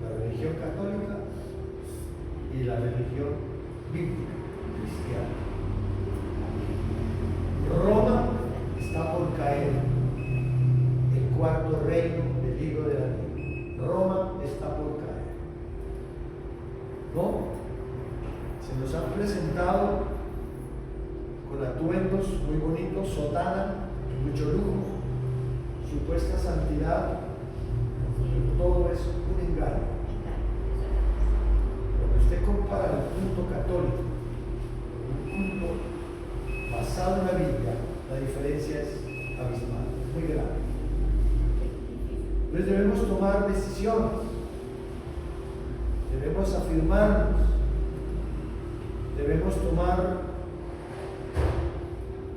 la religión católica y la religión bíblica cristiana. Roma está por caer, el 4.º reino del libro de la ley. Roma está por caer. ¿No? Se nos han presentado con atuendos muy bonitos, sotana, y mucho lujo, supuesta santidad, todo es un engaño. Cuando usted compara el culto católico con un culto basado en la Biblia, la diferencia es abismal, muy grande. Entonces debemos tomar decisiones, debemos afirmarnos, debemos tomar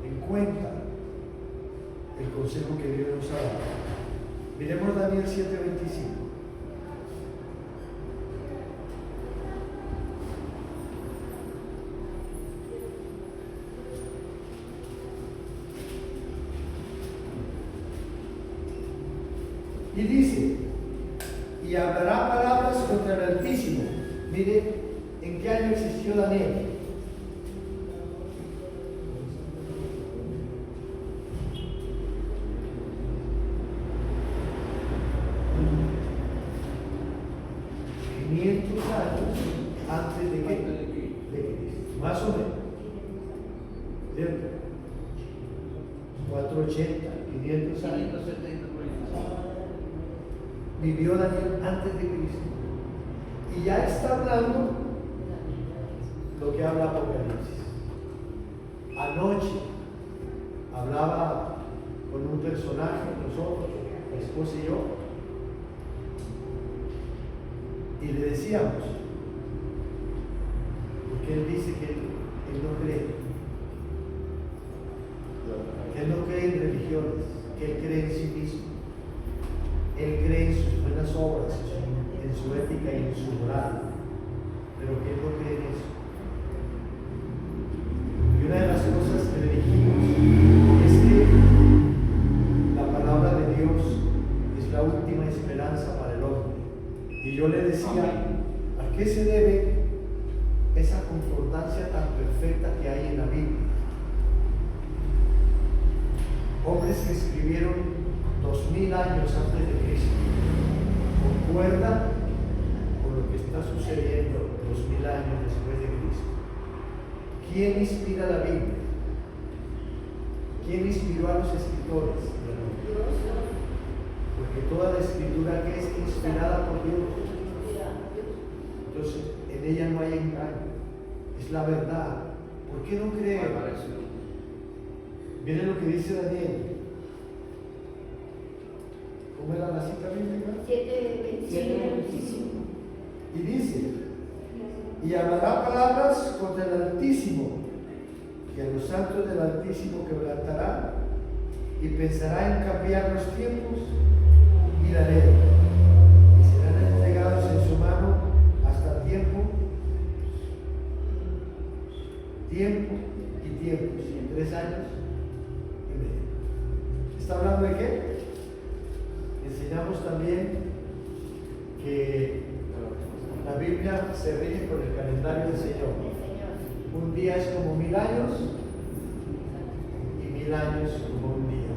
en cuenta el consejo que Dios nos ha dado. Miremos Daniel 7:25. Y dice, y hablará palabras contra el Altísimo. Mire, ¿en qué año existió Daniel? Años antes de Cristo, más o menos, ¿cierto? 480, 500 años. Vivió Daniel antes de Cristo. Y ya está hablando lo que habla Apocalipsis. Anoche hablaba con un personaje, nosotros, mi esposa y yo, y le decíamos, porque él dice que él no cree, que él no cree en religiones, que él cree en sí mismo, él cree en sus buenas obras, en su ética y en su moral, pero que él no cree en eso. Y una de las cosas que le dijimos es que la palabra de Dios es la última esperanza para el hombre. Y yo le decía, ¿a qué se debe esa concordancia tan perfecta que hay en la Biblia? Hombres que escribieron 2000 años antes de Cristo concuerdan con lo que está sucediendo 2000 años después de Cristo. ¿Quién inspira la Biblia? ¿Quién inspiró a los escritores? Porque toda la escritura que es inspirada por Dios, entonces en ella no hay engaño, es la verdad. ¿Por qué no creer? Miren lo que dice Daniel. ¿Cómo era la cita bíblica? 7:25. Y dice, y hablará palabras contra el Altísimo, y a los santos del Altísimo quebrantará, y pensará en cambiar los tiempos y la ley, y serán entregados en su mano hasta tiempo y tiempos, y en 3 años y medio. ¿Está hablando de qué? Enseñamos también que la Biblia se rige por el calendario del Señor. Un día es como 1000 años y 1000 años como un día.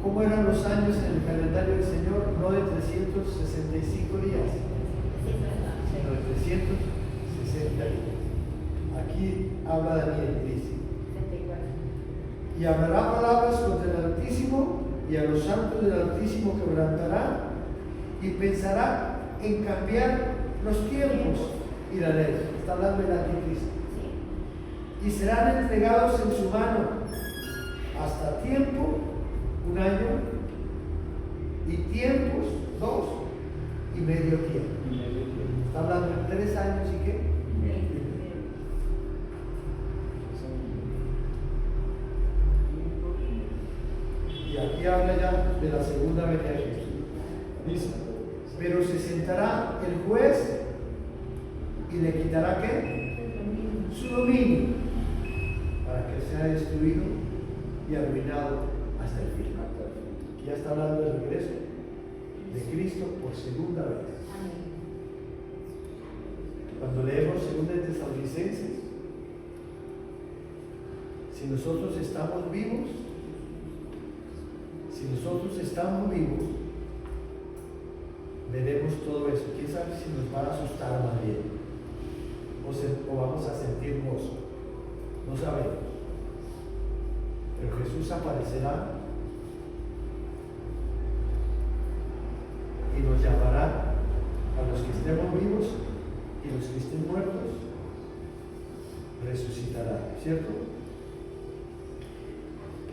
¿Cómo eran los años en el calendario del Señor? No de 365 días, sino de 360 días. Aquí habla Daniel y dice, y hablará palabras contra el Altísimo, y a los santos del Altísimo quebrantará, y pensará en cambiar los tiempos y la ley. Está hablando del Anticristo. Y serán entregados en su mano hasta tiempo, 1 año, y tiempos, 2 y medio tiempo. Está hablando de 3 años y qué. Y aquí habla ya de la segunda venida de Jesús. Dice, pero se sentará el juez y le quitará ¿qué? Su dominio, para que sea destruido y arruinado hasta el fin. Aquí ya está hablando del regreso de Cristo por segunda vez. Cuando leemos 2 Tesalonicenses, si nosotros estamos vivos, veremos todo eso. ¿Quién sabe si nos va a asustar más bien? O vamos a sentir gozo. No sabemos. Pero Jesús aparecerá nos llamará a los que estemos vivos y los que estén muertos resucitarán, ¿cierto?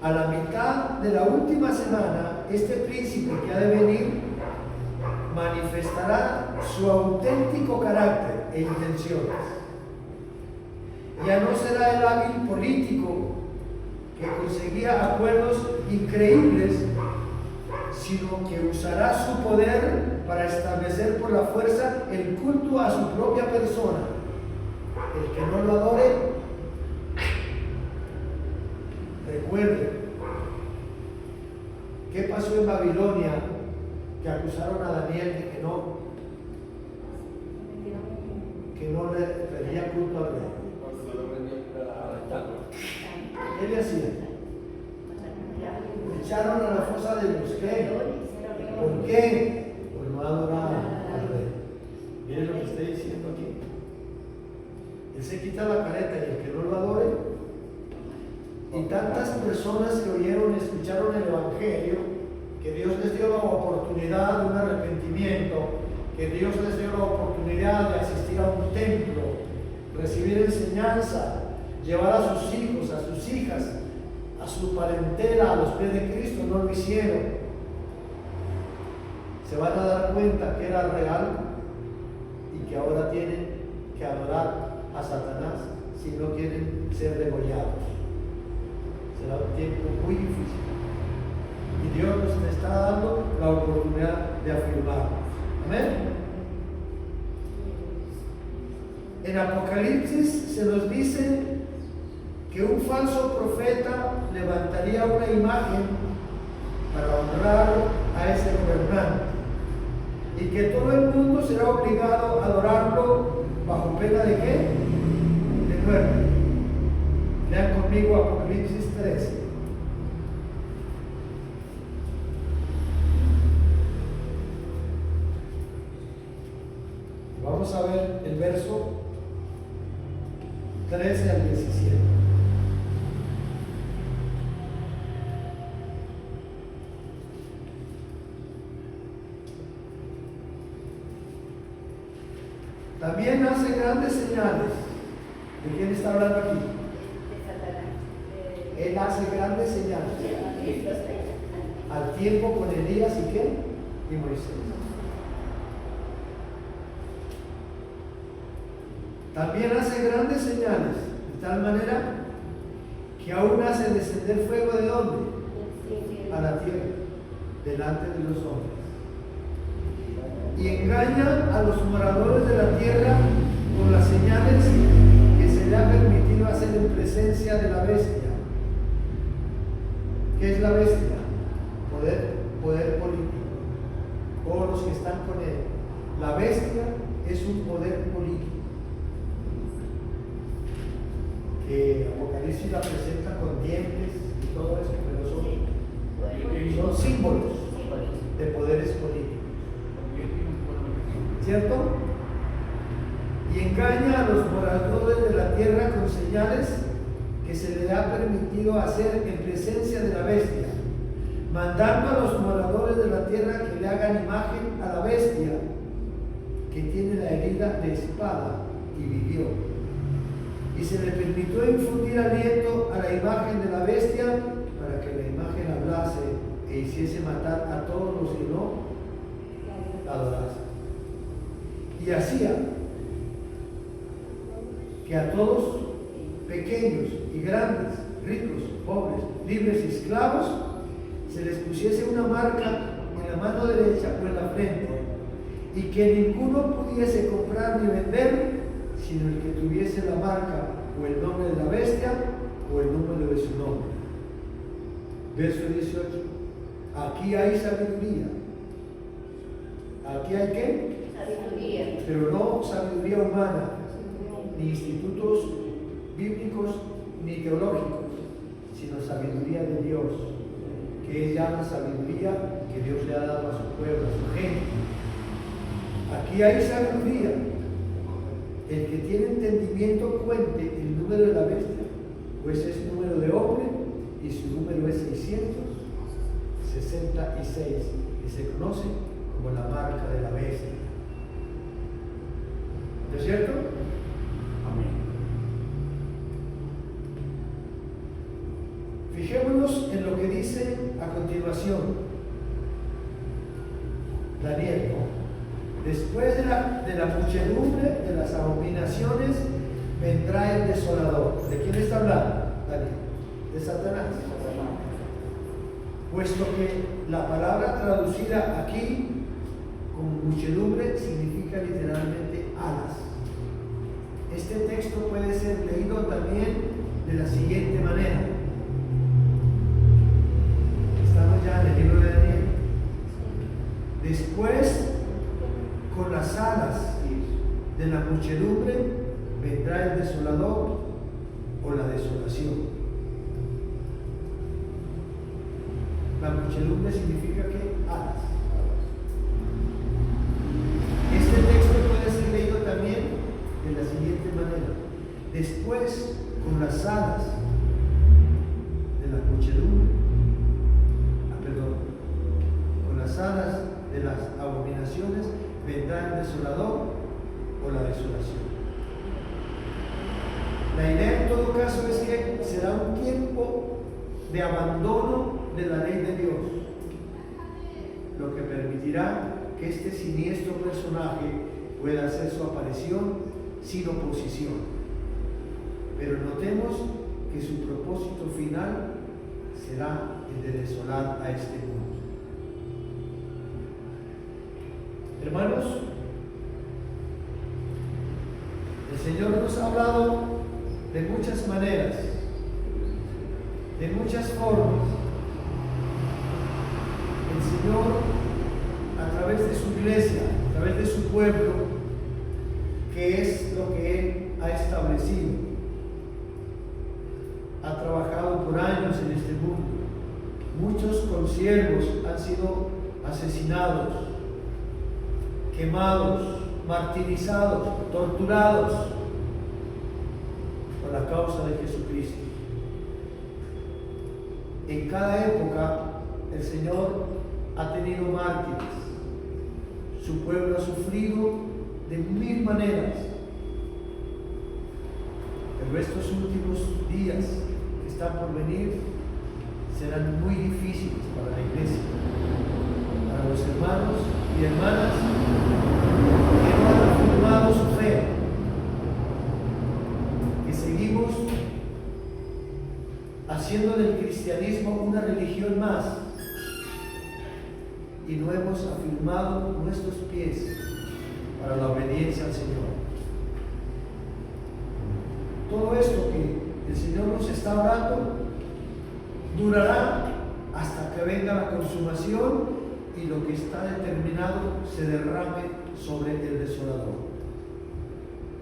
A la mitad de la última semana, este príncipe que ha de venir manifestará su auténtico carácter e intenciones. Ya no será el hábil político que conseguía acuerdos increíbles, sino que usará su poder para establecer por la fuerza el culto a su propia persona. El que no lo adore, recuerde qué pasó en Babilonia, que acusaron a Daniel de que no le rendía culto al rey. ¿Qué le hacían? Le echaron a la fosa de los que. ¿Por qué? Por no adorar al rey. Miren lo que estoy diciendo aquí. Él se quita la careta y el que no lo adore. Y tantas personas que oyeron y escucharon el Evangelio, que Dios les dio la oportunidad de un arrepentimiento, que Dios les dio la oportunidad de asistir a un templo, recibir enseñanza, llevar a sus hijos, a sus hijas, a su parentela a los pies de Cristo, no lo hicieron. Se van a dar cuenta que era real y que ahora tienen que adorar a Satanás si no quieren ser degollados. Será un tiempo muy difícil y Dios nos está dando la oportunidad de afirmarnos. Amén. En Apocalipsis se nos dice que un falso profeta levantaría una imagen para honrar a ese gobernante y que todo el mundo será obligado a adorarlo bajo pena de ¿qué? De muerte. Lean conmigo Apocalipsis 13. Vamos a ver el verso 13 al 17. También hace grandes señales. ¿De quién está hablando aquí? Él hace grandes señales. Al tiempo con Elías y qué? Y Moisés. También hace grandes señales, de tal manera que aún hace descender fuego ¿de dónde? A la tierra, delante de los hombres. Y engaña a los moradores de la tierra con las señales que se le ha permitido hacer en presencia de la bestia. ¿Qué es la bestia? Poder político. Todos los que están con él. La bestia es un poder político. Que Apocalipsis la presenta con dientes y todo eso, pero son símbolos de poderes políticos. ¿Cierto? Y engaña a los moradores de la tierra con señales que se le ha permitido hacer en presencia de la bestia, mandando a los moradores de la tierra que le hagan imagen a la bestia que tiene la herida de espada y vivió. Y se le permitió infundir aliento a la imagen de la bestia para que la imagen hablase e hiciese matar a todos los que no la adorasen. Y hacía que a todos, pequeños y grandes, ricos, pobres, libres y esclavos, se les pusiese una marca en la mano derecha o en la frente, y que ninguno pudiese comprar ni vender, sino el que tuviese la marca o el nombre de la bestia o el número de su nombre. Verso 18. Aquí hay sabiduría. ¿Aquí hay qué? Sabiduría. Pero no sabiduría humana, ni institutos bíblicos ni teológicos, sino sabiduría de Dios, que es ya la sabiduría que Dios le ha dado a su pueblo, a su gente. Aquí hay sabiduría. El que tiene entendimiento cuente el número de la bestia, pues es número de hombre y su número es 666, que se conoce como la marca de la bestia. ¿No es cierto? Amén. Fijémonos en lo que dice a continuación Daniel, ¿no? Después de la muchedumbre de las abominaciones vendrá el desolador. ¿De quién está hablando Daniel? De Satanás. Puesto que la palabra traducida aquí como muchedumbre significa literalmente alas. Este texto puede ser leído también de la siguiente manera. Estamos ya en el libro de Daniel. Después, con las alas de la muchedumbre vendrá el desolador o la desolación. La muchedumbre significa que alas. Este texto puede ser leído también de la siguiente manera. Después, con las alas de la muchedumbre, con las alas de las abominaciones vendrá el desolador o la desolación. La idea en todo caso es que será un tiempo de abandono de la ley de Dios, lo que permitirá que este siniestro personaje pueda hacer su aparición sin oposición. Pero notemos que su propósito final será el de desolar a este mundo. Hermanos, el Señor nos ha hablado de muchas maneras, de muchas formas. El Señor, a través de su iglesia, a través de su pueblo, que es lo que Él ha establecido, ha trabajado por años en este mundo. Muchos consiervos han sido asesinados, quemados, martirizados, torturados por la causa de Jesucristo. En cada época el Señor ha tenido mártires. Su pueblo ha sufrido de mil maneras. Pero estos últimos días que están por venir serán muy difíciles para la iglesia, para los hermanos y hermanas que no han afirmado su fe, que seguimos haciendo del cristianismo una religión más y no hemos afirmado nuestros pies para la obediencia al Señor. Todo esto que el Señor nos está hablando durará hasta que venga la consumación y lo que está determinado se derrame sobre el desolador.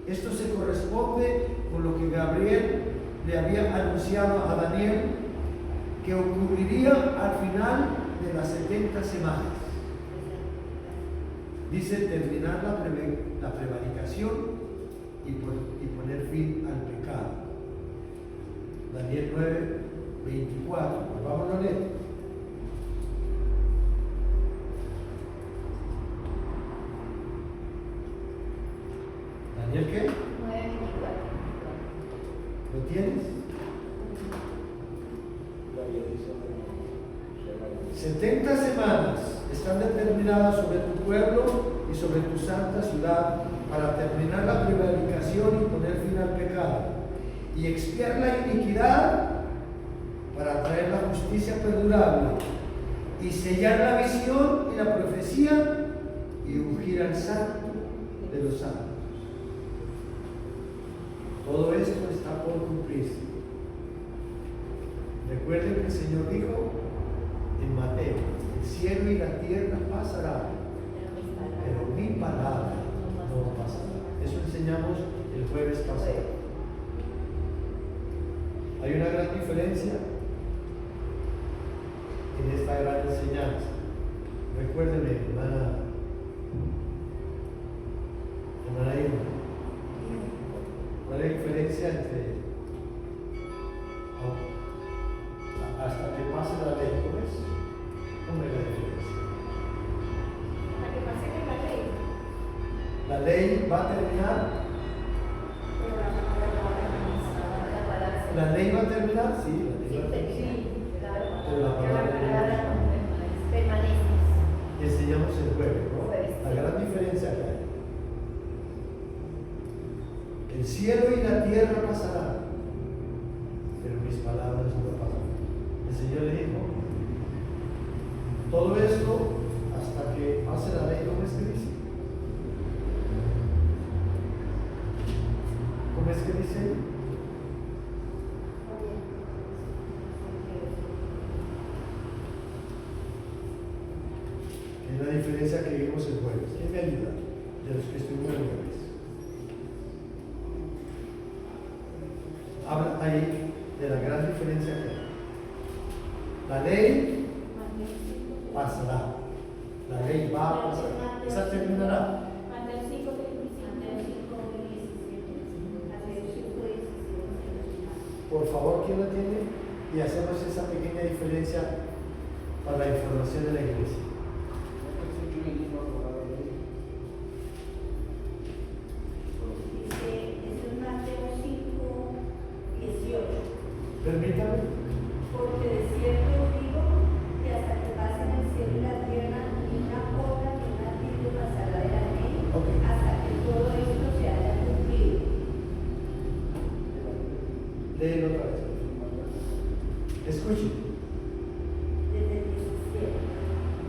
Esto se corresponde con lo que Gabriel le había anunciado a Daniel que ocurriría al final de las 70 semanas. Dice terminar la prevaricación y poner fin al pecado. Daniel 9, 24. Vamos a leer. ¿Daniel qué? 9:24. ¿Lo tienes? 70 semanas están determinadas sobre tu pueblo y sobre tu santa ciudad para terminar la prevaricación y poner fin al pecado y expiar la iniquidad para traer la justicia perdurable y sellar la visión y la profecía y ungir al santo de los santos. Todo esto está por cumplirse. Recuerden que el Señor dijo en Mateo: el cielo y la tierra pasarán, pero mi palabra no pasará. Eso enseñamos el jueves pasado. Hay una gran diferencia en esta gran enseñanza. Recuérdenme, hermana Irma, ¿cuál es la diferencia entre hasta que pase la ley? ¿Cómo es la diferencia? La ley va a terminar. ¿La ley va a terminar? Sí, la ley va a terminar. Pero la palabra de Dios enseñamos el jueves, ¿no? La gran diferencia que hay. El cielo y la tierra pasarán, pero mis palabras no pasarán. El Señor le dijo, todo esto hasta que pase la ley, ¿cómo es que dice? ¿Cómo es que dice? Es la diferencia que vimos el jueves. ¿Quién me ayuda? De los que estuvimos el jueves. Habla ahí de la gran diferencia que hay. La ley pasará. La ley va a pasar. Esa terminará. Por favor, ¿quién la tiene? Y hacemos esa pequeña diferencia para la información de la iglesia. Permítame. Porque de cierto digo que hasta que pasen el cielo y la tierra, ni una coma ni una tilde pasará de la ley, hasta que todo esto se haya cumplido. Léelo otra vez. Escuchen. Desde el 17.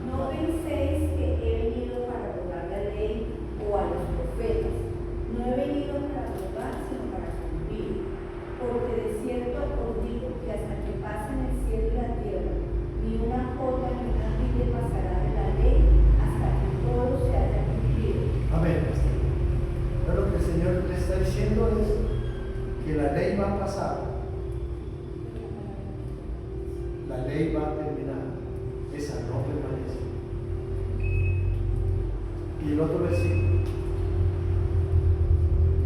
No penséis que he venido para abrogar la ley o a los profetas. No he venido para abrogar, sino para cumplir. Porque de cierto os digo que hasta que pasen el cielo y la tierra, ni una jota ni una tilde pasará de la ley, hasta que todo se haya cumplido. Amén. Pero lo que el Señor le está diciendo es que la ley va a pasar. La ley va a terminar. Esa no permanece. Y el otro versículo.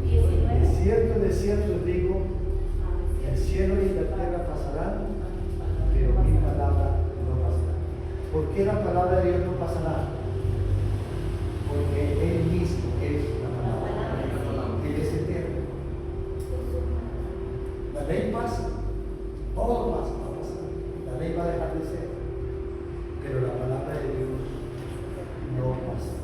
19. De cierto os digo, el cielo y la tierra pasarán, pero mi palabra no pasará. ¿Por qué la palabra de Dios no pasará? Porque Él mismo es la palabra. Él es eterno. La ley pasa, todo pasa, va a pasar. La ley va a dejar de ser, pero la palabra de Dios no pasa.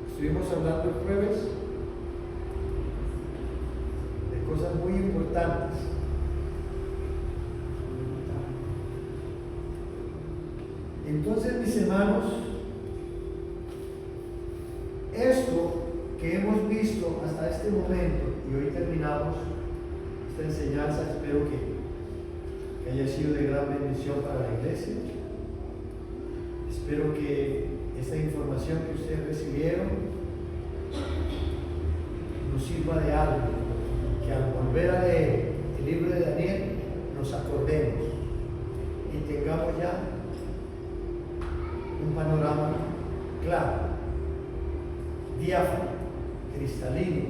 Estuvimos hablando el jueves de cosas muy importantes. Entonces, mis hermanos, esto que hemos visto hasta este momento, y hoy terminamos esta enseñanza, espero que haya sido de gran bendición para la iglesia. Espero que esta información que ustedes recibieron nos sirva de algo, que al volver a leer el libro de Daniel nos acordemos y tengamos ya un panorama claro, diáfano, cristalino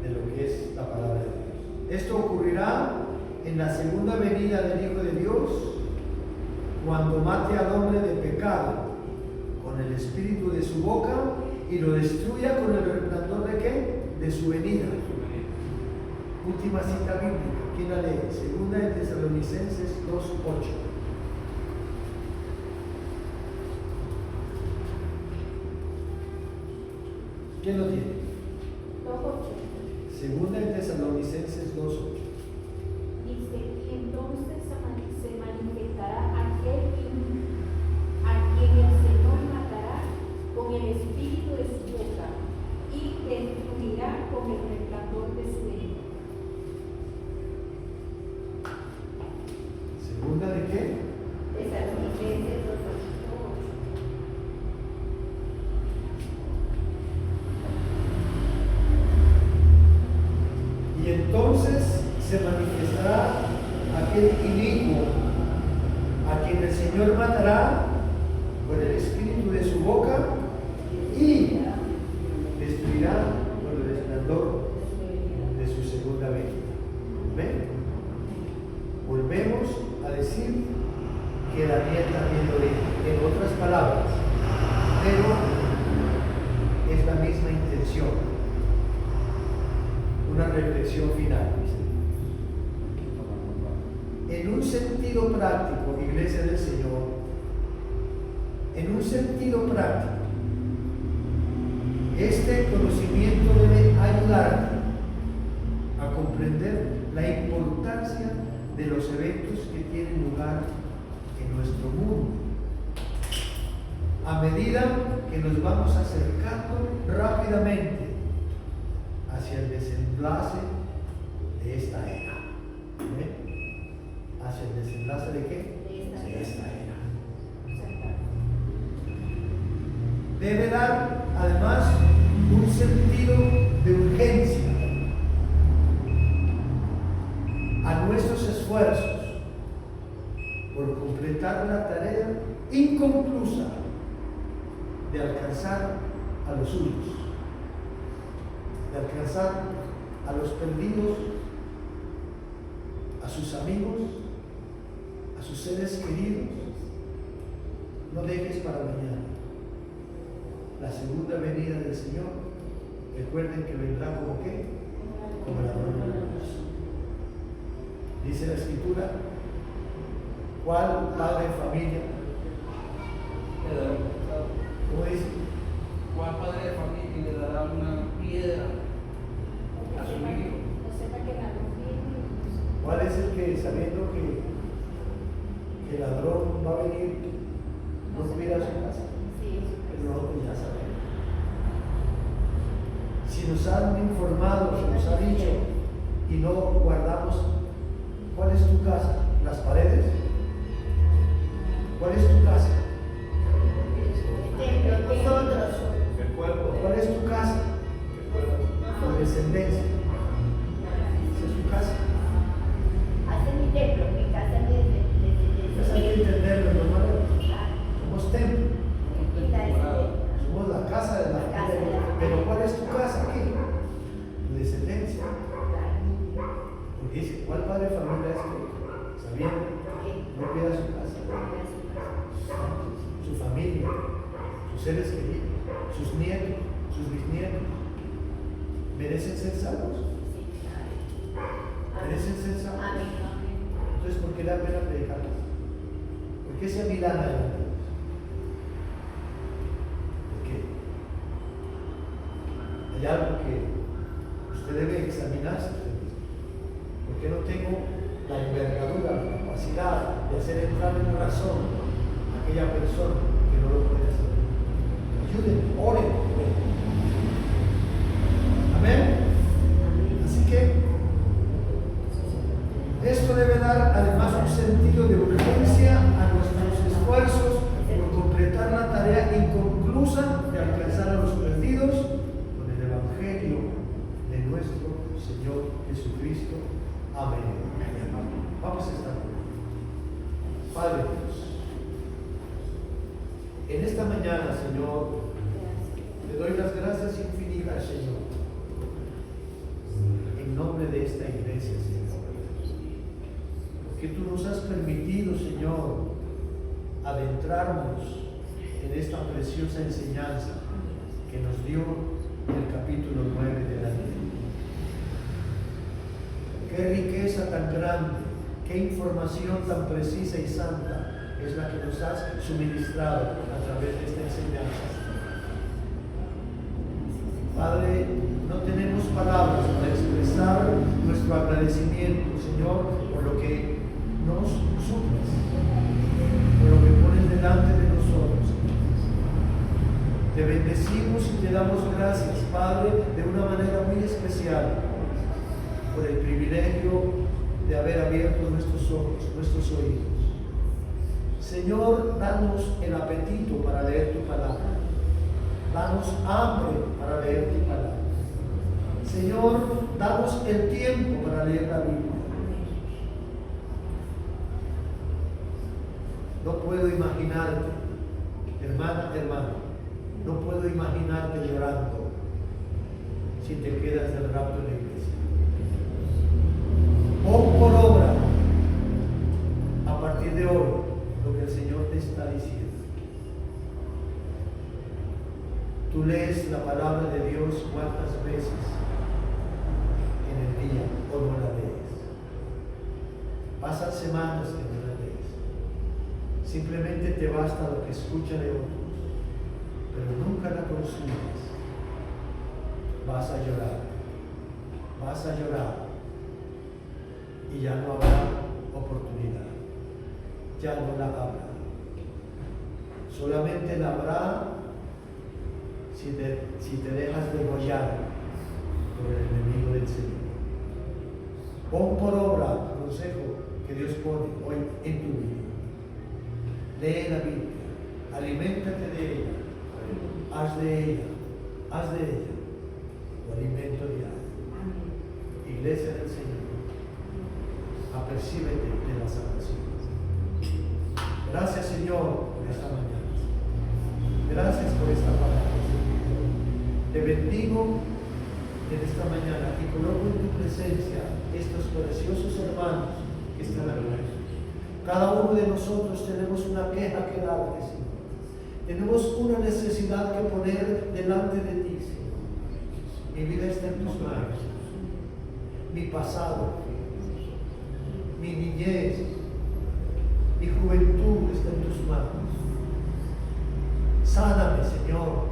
de lo que es la palabra de Dios. Esto ocurrirá en la segunda venida del Hijo de Dios, cuando mate al hombre de pecado con el espíritu de su boca y lo destruya con el resplandor de ¿qué? De su venida. Última cita bíblica, ¿quién la lee? Segunda de Tesalonicenses 2:8. ¿Quién lo tiene? 2:8. Segunda de Tesalonicenses 2:8. Dice, y entonces se manifestará aquel a quien el Señor matará con el espíritu de su boca y destruirá con el resplandor de su venida. ¿Segunda de qué? Tesalonicenses 2:8. Y entonces se manifestará aquel inicuo a quien el Señor matará con el espíritu de su boca y destruirá con el resplandor de su segunda venida. ¿Ven? Volvemos a decir que Daniel también lo dijo, en otras palabras, pero una reflexión final. En un sentido práctico, Iglesia del Señor, en un sentido práctico, este conocimiento debe ayudar a comprender la importancia de los eventos que tienen lugar en nuestro mundo. A medida que nos vamos acercando rápidamente hacia el desenlace de esta era. ¿Hacia el desenlace de qué? De esta era. Debe dar además un sentido de urgencia a nuestros esfuerzos por completar la tarea inconclusa de alcanzar a los suyos, de alcanzar a los perdidos, a sus amigos, a sus seres queridos. No dejes para mañana la segunda venida del Señor. Recuerden que vendrá como qué, como ladrón de la luz. Dice la Escritura, ¿cuál padre de familia? ¿Cómo dice? ¿Cuál padre de familia le dará una piedra a su hijo? ¿Cuál es el que, sabiendo que el ladrón va a venir, no cuida a su casa? Pero nosotros ya sabemos. Si nos han informado, se nos ha dicho y no guardamos, ¿cuál es tu casa? ¿Las paredes? ¿Cuál es tu casa? El cuerpo. ¿Cuál es tu casa? Tu descendencia. Esa es tu casa. Eso hay que entenderlo, hermano. Somos templo. Somos la casa de la familia. Pero ¿cuál es tu casa aquí? Tu descendencia. Porque dice, ¿cuál padre de familia es que, sabiendo, no cuida su casa? Su familia, sus seres queridos, sus nietos, sus bisnietos, merecen ser salvos. Merecen ser salvos. Entonces, ¿por qué da pena predicarles? ¿Por qué se amilana delante? ¿Por qué? Hay algo que usted debe examinarse usted mismo. ¿Por qué no tengo la envergadura, la capacidad de hacer entrar en razón a aquella persona que no lo puede hacer? Ayuden, oren por él. Amén. Así que esto debe dar además un sentido de urgencia a nuestros esfuerzos por completar la tarea inconclusa de alcanzar a los perdidos con el Evangelio de nuestro Señor Jesucristo. Amén. Vamos a estar. Padre Dios, en esta mañana, Señor, te doy las gracias infinitas, Señor, en nombre de esta iglesia, Señor, porque tú nos has permitido, Señor, adentrarnos en esta preciosa enseñanza que nos dio el capítulo 9 de la Biblia. Qué riqueza tan grande, qué información tan precisa y santa es la que nos has suministrado a través de esta enseñanza. Padre, no tenemos palabras para expresar nuestro agradecimiento, Señor, por lo que nos suples, por lo que pones delante de nosotros. Te bendecimos y te damos gracias, Padre, de una manera muy especial, por el privilegio de haber abierto nuestros ojos, nuestros oídos. Señor, danos el apetito para leer tu palabra. Danos hambre para leer tu palabra. Señor, danos el tiempo para leer la Biblia. No puedo imaginarte, hermano, no puedo imaginarte llorando si te quedas del rapto en la iglesia. Pon por obra a partir de hoy lo que el Señor te está diciendo. Tú lees la palabra de Dios cuántas veces en semanas que no la lees. Simplemente te basta lo que escucha de otros, pero nunca la consumes. Vas a llorar y ya no habrá oportunidad, ya no la habrá. Solamente la habrá si te dejas degollar por el enemigo del Señor. Pon por obra el consejo que Dios pone hoy en tu vida. Lee la Biblia, aliméntate de ella, haz de ella tu alimento diario. Iglesia del Señor, apercíbete de la salvación. Gracias, Señor, por esta mañana. Gracias por esta palabra, Señor. Te bendigo en esta mañana y coloco en tu presencia estos preciosos hermanos que están aquí. Cada uno de nosotros tenemos una queja que darte, Señor. Tenemos una necesidad que poner delante de ti, Señor. Mi vida está en tus manos. Mi pasado, mi niñez, mi juventud está en tus manos. Sáname, Señor.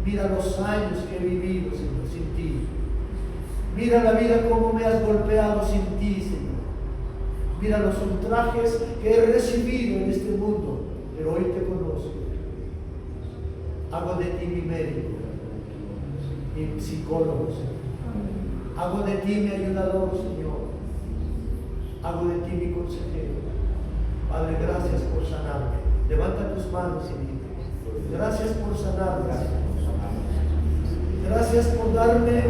Mira los años que he vivido, Señor, sin ti. Mira la vida como me has golpeado sin ti, Señor. Mira los ultrajes que he recibido en este mundo, pero hoy te conozco. Hago de ti mi médico, mi psicólogo, Señor. Hago de ti mi ayudador, Señor. Hago de ti mi consejero. Padre, gracias por sanarme. Levanta tus manos y dime: gracias por sanarme, Señor. Gracias por darme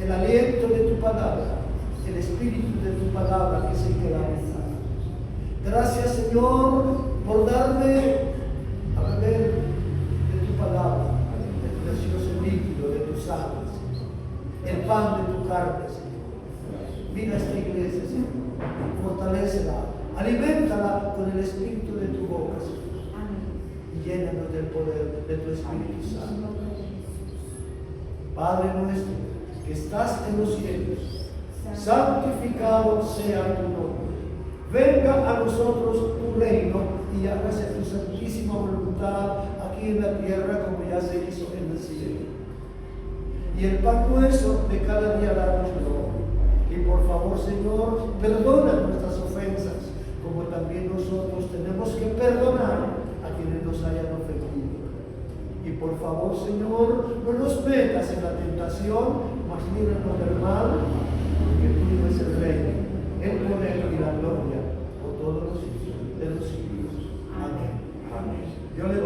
el aliento de tu palabra, el espíritu de tu palabra que es el que da vida. Gracias, Señor, por darme a beber de tu palabra, del precioso líquido de tu sangre, Señor. El pan de tu carne, Señor. Mira esta iglesia, Señor. Fortalécela, aliméntala con el espíritu de tu boca, Señor. Y llénanos del poder de tu Espíritu Santo. Padre nuestro, que estás en los cielos, santificado sea tu nombre. Venga a nosotros tu reino y hágase tu santísima voluntad aquí en la tierra como ya se hizo en el cielo. Y el pan nuestro de cada día dánoslo. Y por favor, Señor, perdona nuestras ofensas, como también nosotros tenemos que perdonar a quienes nos hayan ofendido. Y por favor, Señor, no nos metas en la tentación, mas líbranos del mal, porque tuyo es el reino, el poder y la gloria por todos los siglos de los siglos. Amén. Amén. Yo le